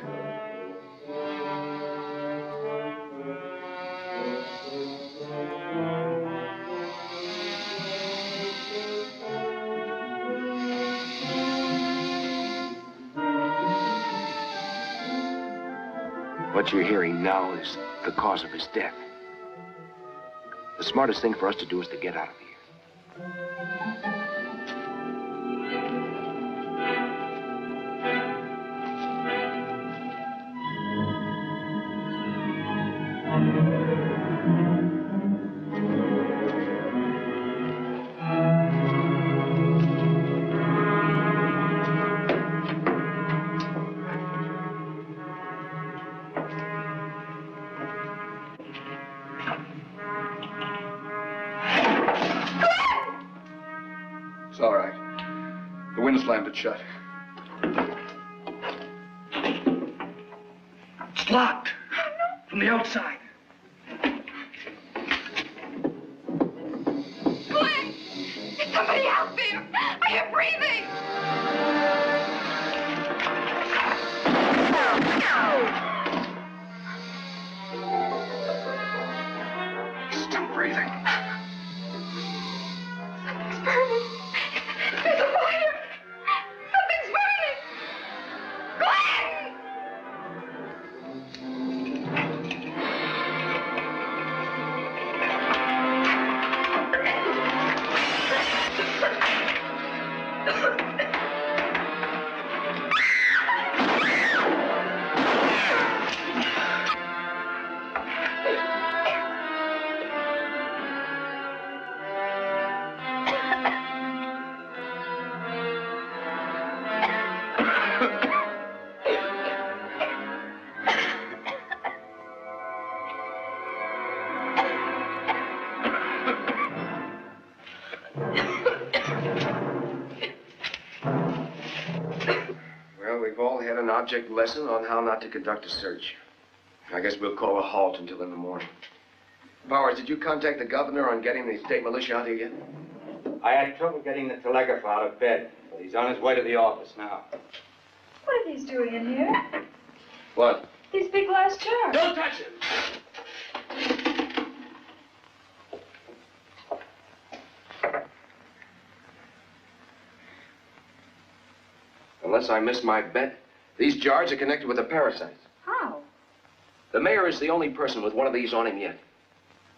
What you're hearing now is the cause of his death. The smartest thing for us to do is to get out of here. It's all right. The wind slammed it shut. It's locked from the outside. Glenn! Is somebody out there? I am breathing! Still breathing. Something's burning. There's a fire! Something's burning! Glenn! an object lesson on how not to conduct a search. I guess we'll call a halt until in the morning. Powers, did you contact the governor on getting the state militia out here yet? I had trouble getting the telegrapher out of bed, but he's on his way to the office now. What are these doing in here? What? These big glass jars. Don't touch it! Unless I missed my bet, these jars are connected with the parasites. How? The mayor is the only person with one of these on him yet.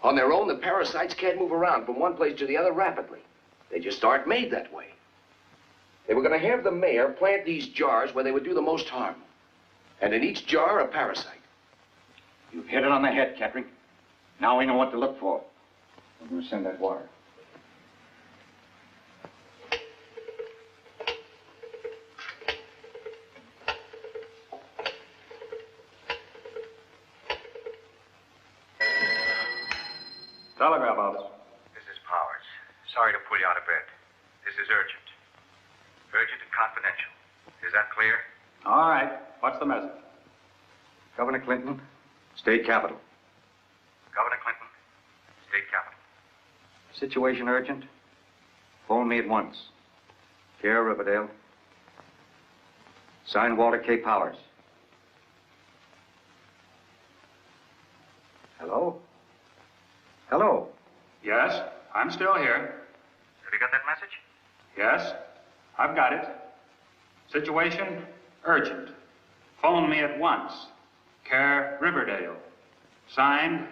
On their own, the parasites can't move around from one place to the other rapidly. They just aren't made that way. They were going to have the mayor plant these jars where they would do the most harm. And in each jar, a parasite. You've hit it on the head, Kettering. Now we know what to look for. I'm going to send that water. Telegraph office. This is Powers. Sorry to pull you out of bed. This is urgent. Urgent and confidential. Is that clear? All right. What's the message? Governor Clinton, state capitol. Governor Clinton, state capitol. Situation urgent. Phone me at once. Care Riverdale. Signed Walter K. Powers. Hello? Hello? Yes, I'm still here. Have you got that message? Yes, I've got it. Situation urgent. Phone me at once. Care Riverdale. Signed,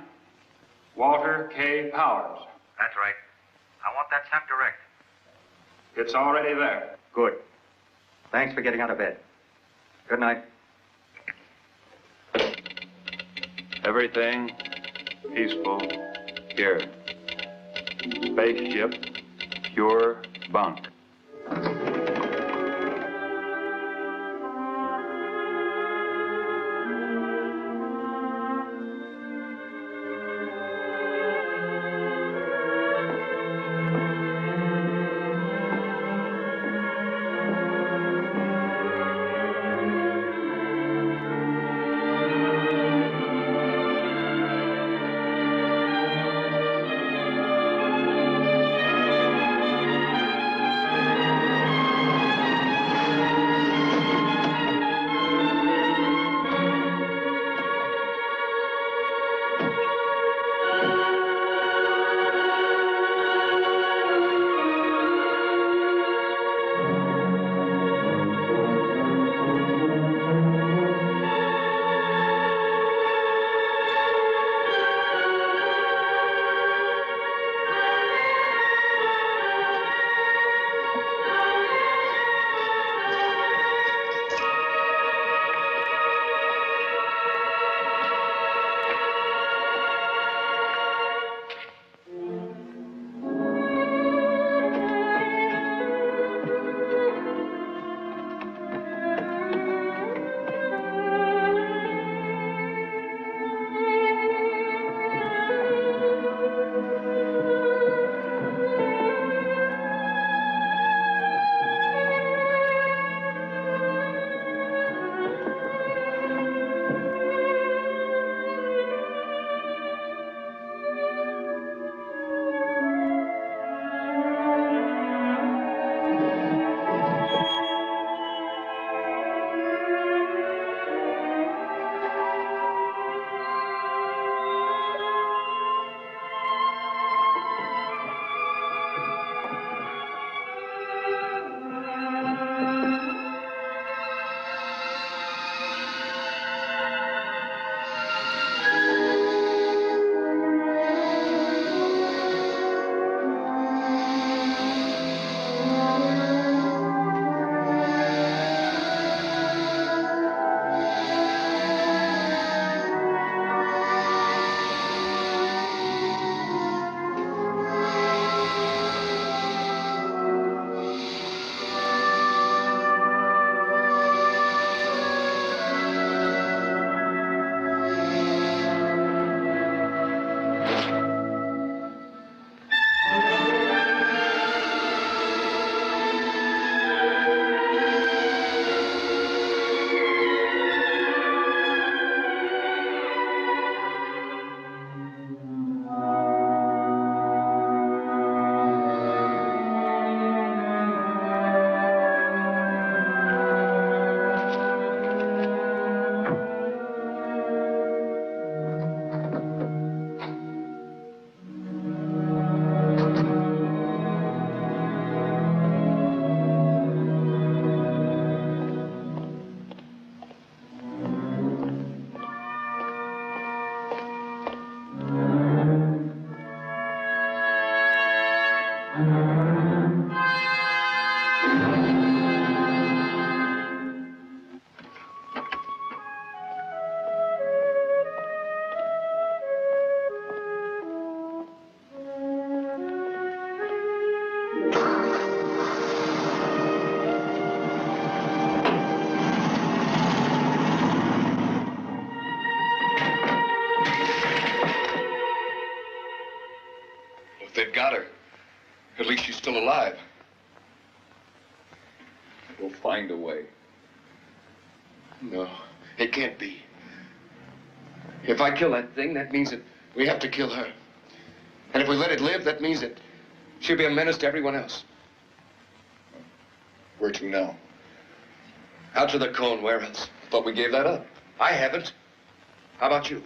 Walter K. Powers. That's right. I want that sent direct. It's already there. Good. Thanks for getting out of bed. Good night. Everything peaceful here. Spaceship, pure bunk. We'll find a way. No, it can't be. If I kill that thing, that means that we have to kill her. And if we let it live, that means that she'll be a menace to everyone else. Where to now? Out to the cone, where else? Thought we gave that up. I haven't. How about you?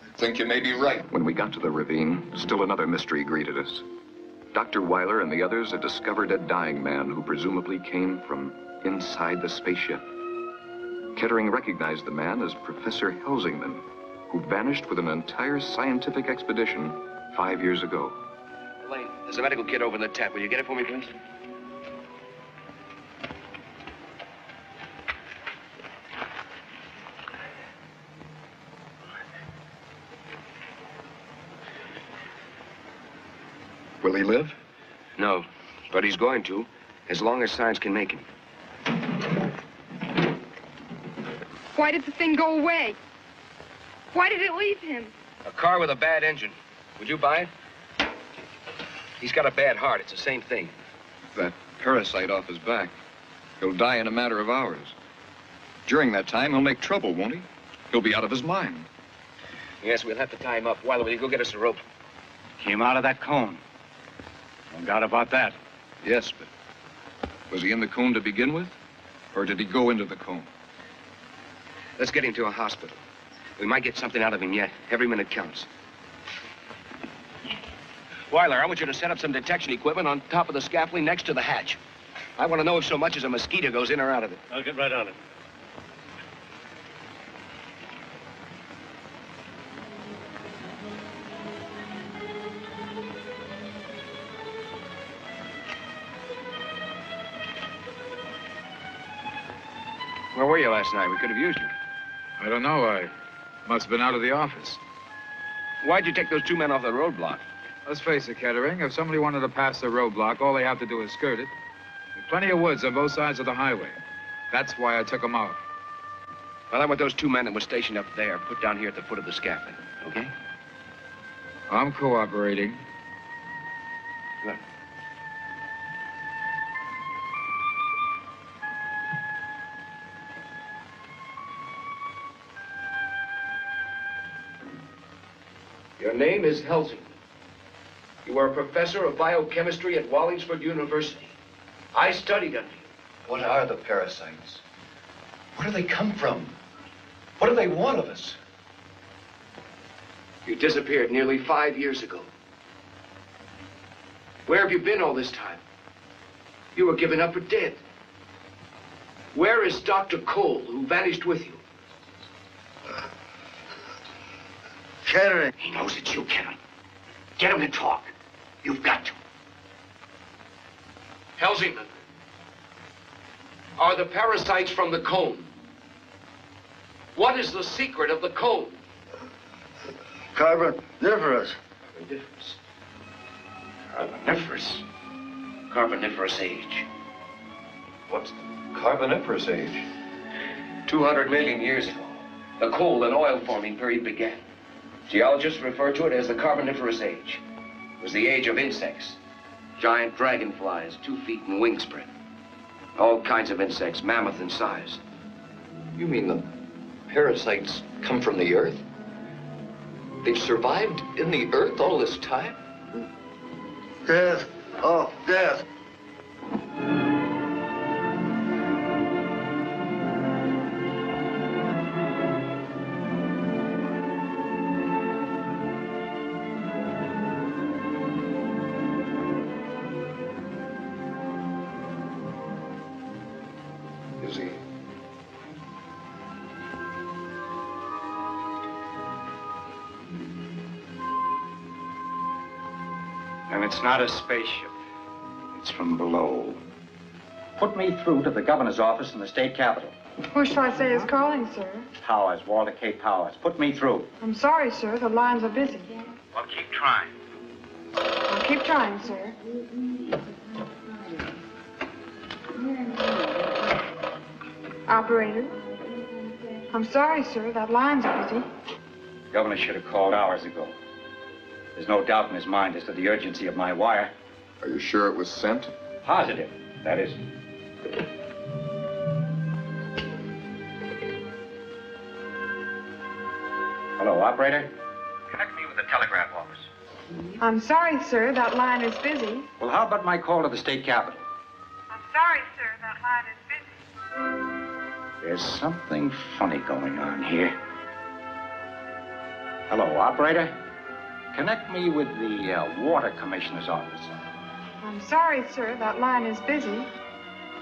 I think you may be right. When we got to the ravine, still another mystery greeted us. Dr. Weiler and the others had discovered a dying man who presumably came from inside the spaceship. Kettering recognized the man as Professor Helsingman, who vanished with an entire scientific expedition 5 years ago. Elaine, there's a medical kit over in the tent. Will you get it for me, please? Will he live? No, but he's going to, as long as science can make him. Why did the thing go away? Why did it leave him? A car with a bad engine. Would you buy it? He's got a bad heart. It's the same thing. That parasite off his back. He'll die in a matter of hours. During that time, he'll make trouble, won't he? He'll be out of his mind. Yes, we'll have to tie him up. Weiler, will you go get us a rope? Came out of that cone. No doubt about that. Yes, but was he in the cone to begin with? Or did he go into the cone? Let's get him to a hospital. We might get something out of him yet. Every minute counts. Weiler, I want you to set up some detection equipment on top of the scaffolding next to the hatch. I want to know if so much as a mosquito goes in or out of it. I'll get right on it. Where were you last night? We could have used you. I don't know. I must have been out of the office. Why'd you take those two men off the roadblock? Let's face it, Kettering. If somebody wanted to pass the roadblock, all they have to do is skirt it. There's plenty of woods on both sides of the highway. That's why I took them out. Well, I want those two men that were stationed up there put down here at the foot of the scaffolding, okay? I'm cooperating. Look. Your name is Helsingman. You are a professor of biochemistry at Wallingford University. I studied under you. What are the parasites? Where do they come from? What do they want of us? You disappeared nearly 5 years ago. Where have you been all this time? You were given up for dead. Where is Dr. Cole, who vanished with you? Kettering. He knows it's you, Kevin. Get him to talk. You've got to. Helsingman, are the parasites from the cone? What is the secret of the cone? Carboniferous. Carboniferous. Carboniferous. Carboniferous age. What's the Carboniferous age? 200 million years ago, the coal and oil forming period began. Geologists refer to it as the Carboniferous age. It was the age of insects. Giant dragonflies, 2 feet in wingspread. All kinds of insects, mammoth in size. You mean the parasites come from the Earth? They've survived in the Earth all this time? Death. Oh, death. Is he? And it's not a spaceship. It's from below. Put me through to the governor's office in the state capitol. Who shall I say is calling, sir? Powers, Walter K. Powers. Put me through. I'm sorry, sir. The lines are busy. Well, keep trying. I'll keep trying, sir. Operator? I'm sorry, sir. That line's busy. Governor should have called hours ago. There's no doubt in his mind as to the urgency of my wire. Are you sure it was sent? Positive, that is. Hello, operator. Connect me with the telegraph office. I'm sorry, sir, that line is busy. Well, how about my call to the state capitol? I'm sorry, sir, that line is busy. There's something funny going on here. Hello, operator. Connect me with the water commissioner's office. I'm sorry, sir, that line is busy.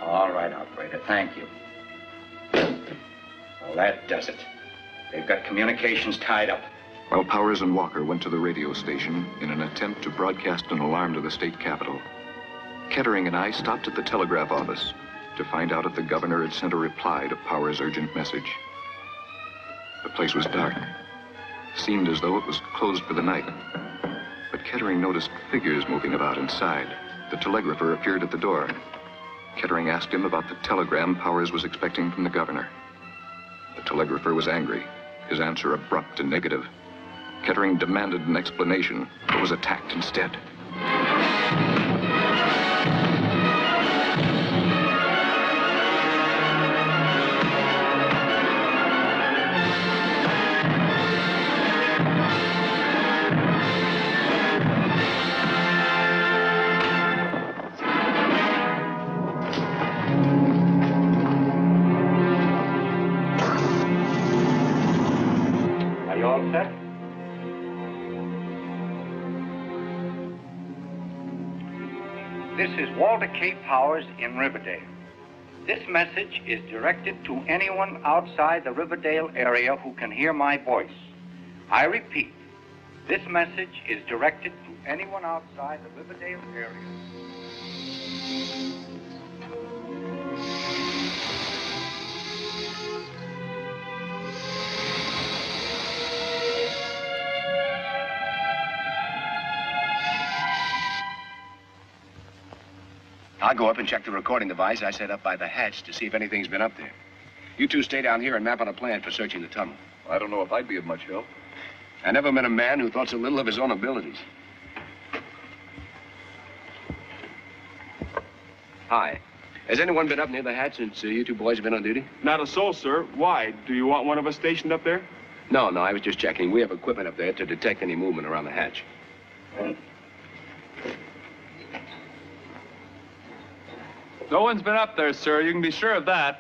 All right, operator, thank you. Well, that does it. They've got communications tied up. While Powers and Walker went to the radio station in an attempt to broadcast an alarm to the state capitol, Kettering and I stopped at the telegraph office to find out if the governor had sent a reply to Powers' urgent message. The place was dark. Seemed as though it was closed for the night. But Kettering noticed figures moving about inside. The telegrapher appeared at the door. Kettering asked him about the telegram Powers was expecting from the governor. The telegrapher was angry, his answer abrupt and negative. Kettering demanded an explanation, but was attacked instead. Are you all set? This is Walter K. Powers in Riverdale. This message is directed to anyone outside the Riverdale area who can hear my voice. I repeat, this message is directed to anyone outside the Riverdale area. I'll go up and check the recording device I set up by the hatch to see if anything's been up there. You two stay down here and map out a plan for searching the tunnel. I don't know if I'd be of much help. I never met a man who thought so little of his own abilities. Hi. Has anyone been up near the hatch since you two boys have been on duty? Not a soul, sir. Why? Do you want one of us stationed up there? No, I was just checking. We have equipment up there to detect any movement around the hatch. No one's been up there, sir. You can be sure of that.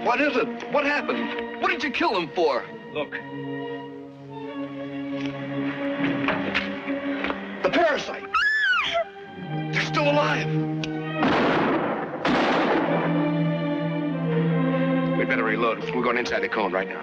What is it? What happened? What did you kill them for? Look. The parasite. They're still alive. We'd better reload. We're going inside the cone right now.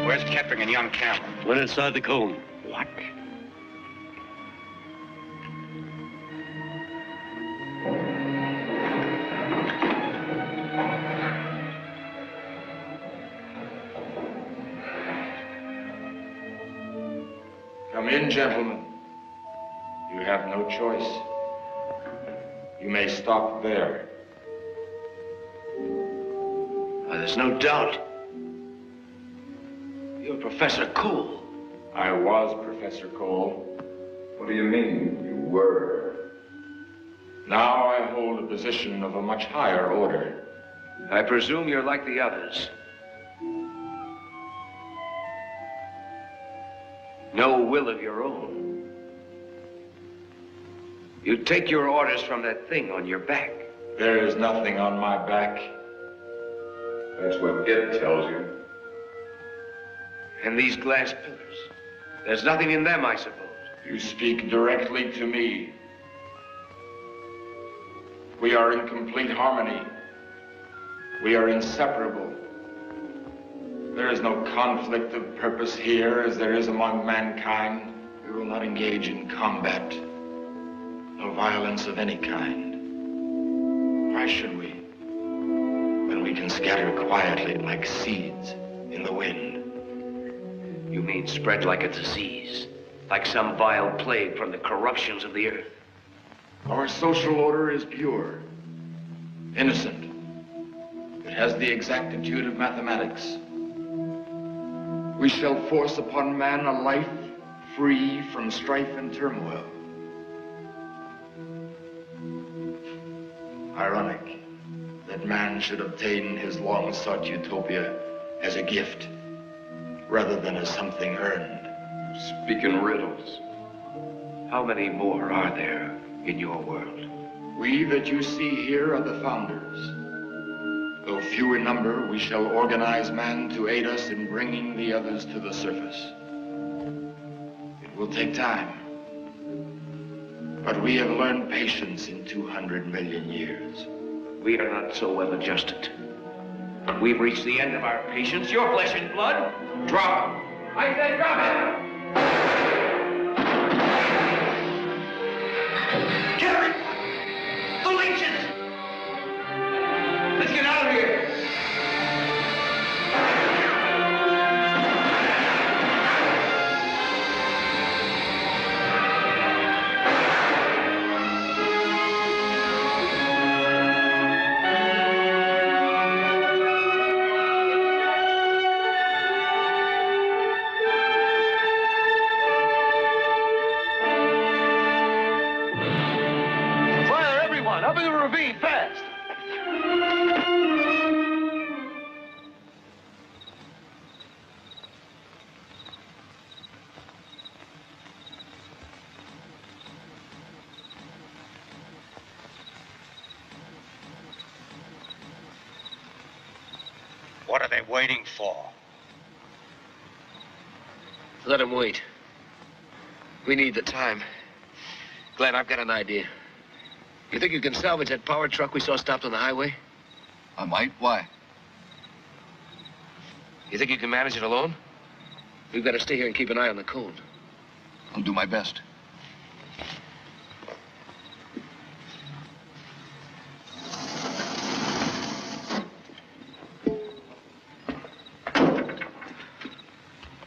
Where's Kettering and young Cameron? Went inside the cone. What? Come in, gentlemen. You have no choice. You may stop there. There's no doubt. You're Professor Cole. I was Professor Cole. What do you mean, you were? Now I hold a position of a much higher order. I presume you're like the others. No will of your own. You take your orders from that thing on your back. There is nothing on my back. That's what it tells you. And these glass pillars. There's nothing in them, I suppose. You speak directly to me. We are in complete harmony. We are inseparable. There is no conflict of purpose here as there is among mankind. We will not engage in combat. No violence of any kind. Why should we? When we can scatter quietly like seeds in the wind. You mean spread like a disease, like some vile plague from the corruptions of the earth? Our social order is pure, innocent. It has the exactitude of mathematics. We shall force upon man a life free from strife and turmoil. Ironic that man should obtain his long-sought utopia as a gift rather than as something earned. Speak in riddles. How many more are there in your world? We that you see here are the founders. Though few in number, we shall organize man to aid us in bringing the others to the surface. It will take time. But we have learned patience in 200 million years. We are not so well adjusted. We've reached the end of our patience. Your flesh and blood. Drop him. I said drop him. Kettering! The leeches! Let's get out of here! Up in the ravine, fast! What are they waiting for? Let him wait. We need the time. Glenn, I've got an idea. You think you can salvage that power truck we saw stopped on the highway? I might. Why? You think you can manage it alone? We've got to stay here and keep an eye on the cone. I'll do my best.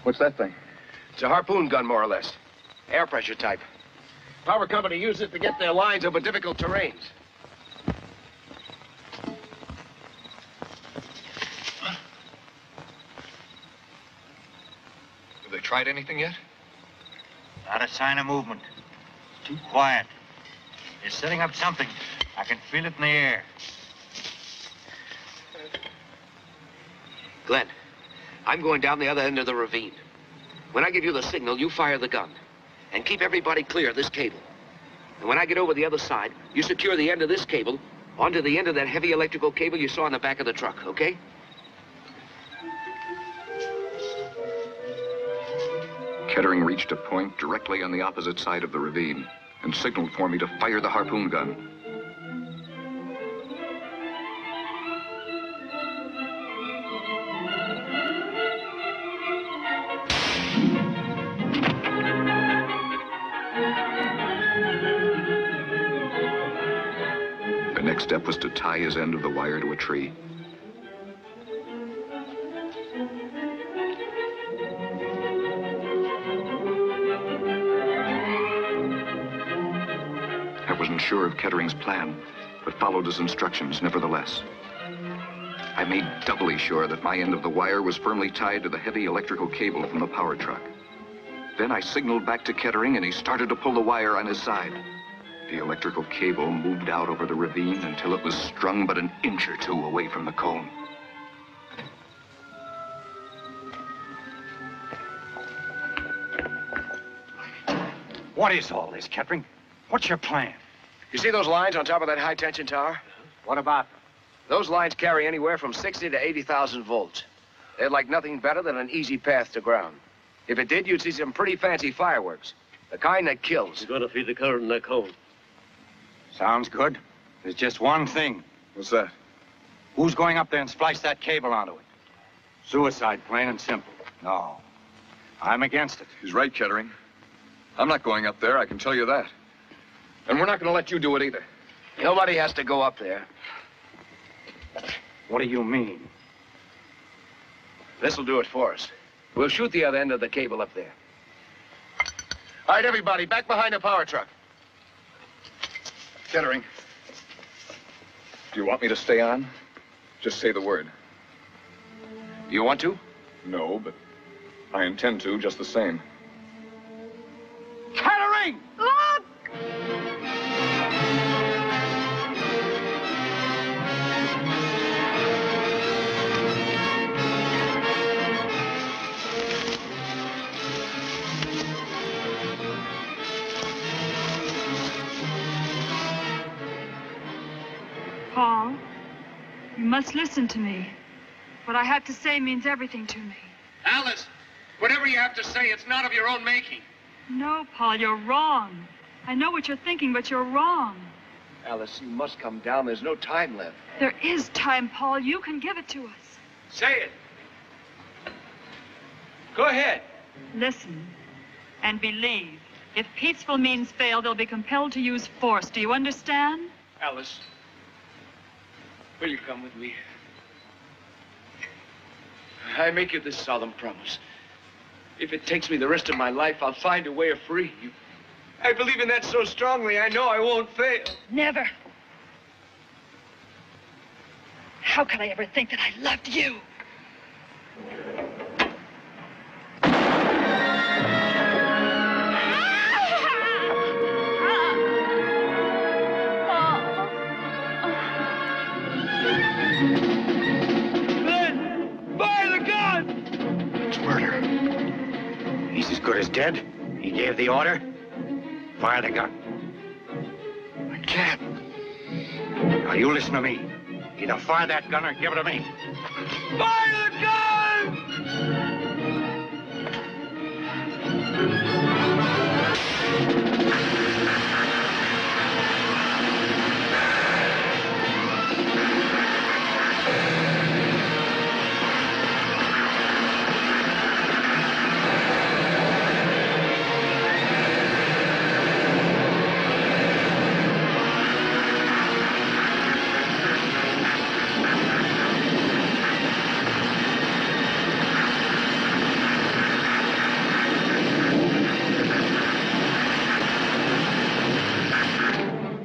What's that thing? It's a harpoon gun, more or less. Air pressure type. Power company uses it to get their lines over difficult terrains. Have they tried anything yet? Not a sign of movement. Too quiet. They're setting up something. I can feel it in the air. Glenn, I'm going down the other end of the ravine. When I give you the signal, you fire the gun. And keep everybody clear of this cable. And when I get over the other side, you secure the end of this cable onto the end of that heavy electrical cable you saw on the back of the truck, okay? Kettering reached a point directly on the opposite side of the ravine and signaled for me to fire the harpoon gun. The next step was to tie his end of the wire to a tree. wasn't sure of Kettering's plan, but followed his instructions nevertheless. I made doubly sure that my end of the wire was firmly tied to the heavy electrical cable from the power truck. Then I signaled back to Kettering, and he started to pull the wire on his side. The electrical cable moved out over the ravine until it was strung but an inch or two away from the cone. What is all this, Kettering? What's your plan? You see those lines on top of that high-tension tower? What about them? Those lines carry anywhere from 60 to 80,000 volts. They're like nothing better than an easy path to ground. If it did, you'd see some pretty fancy fireworks. The kind that kills. You're gonna feed the current in that cone. Sounds good. There's just one thing. What's that? Who's going up there and splice that cable onto it? Suicide, plain and simple. No. I'm against it. He's right, Kettering. I'm not going up there, I can tell you that. And we're not going to let you do it either. Nobody has to go up there. What do you mean? This'll do it for us. We'll shoot the other end of the cable up there. All right, everybody, back behind the power truck. Kettering, do you want me to stay on? Just say the word. You want to? No, but I intend to just the same. Kettering! Look! Paul, you must listen to me. What I have to say means everything to me. Alice, whatever you have to say, it's not of your own making. No, Paul, you're wrong. I know what you're thinking, but you're wrong. Alice, you must come down. There's no time left. There is time, Paul. You can give it to us. Say it. Go ahead. Listen and believe. If peaceful means fail, they'll be compelled to use force. Do you understand? Alice, will you come with me? I make you this solemn promise. If it takes me the rest of my life, I'll find a way of freeing you. I believe in that so strongly, I know I won't fail. Never. How could I ever think that I loved you? Glenn, fire the gun! It's murder. He's as good as dead. He gave the order. Fire the gun. I can't. Now, you listen to me. Either fire that gun or give it to me. Fire the gun!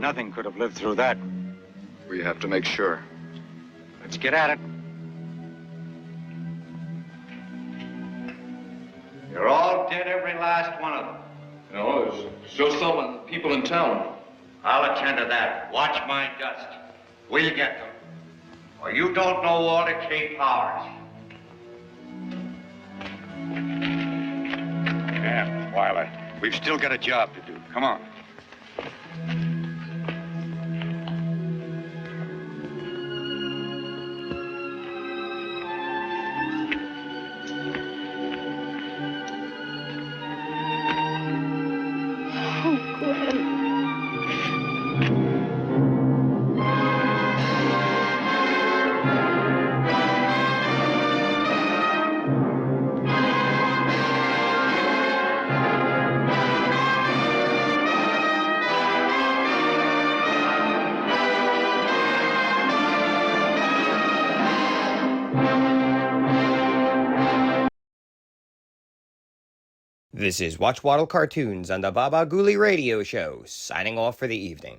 Nothing could have lived through that. We have to make sure. Let's get at it. You're all dead, every last one of them. No, there's still some people in town. I'll attend to that. Watch my dust. We'll get them. Or you don't know Walter K. Powers. Yeah, Twyla. We've still got a job to do. Come on. This is Watch Waddle Cartoons on the Baba Ghoulie Radio Show, signing off for the evening.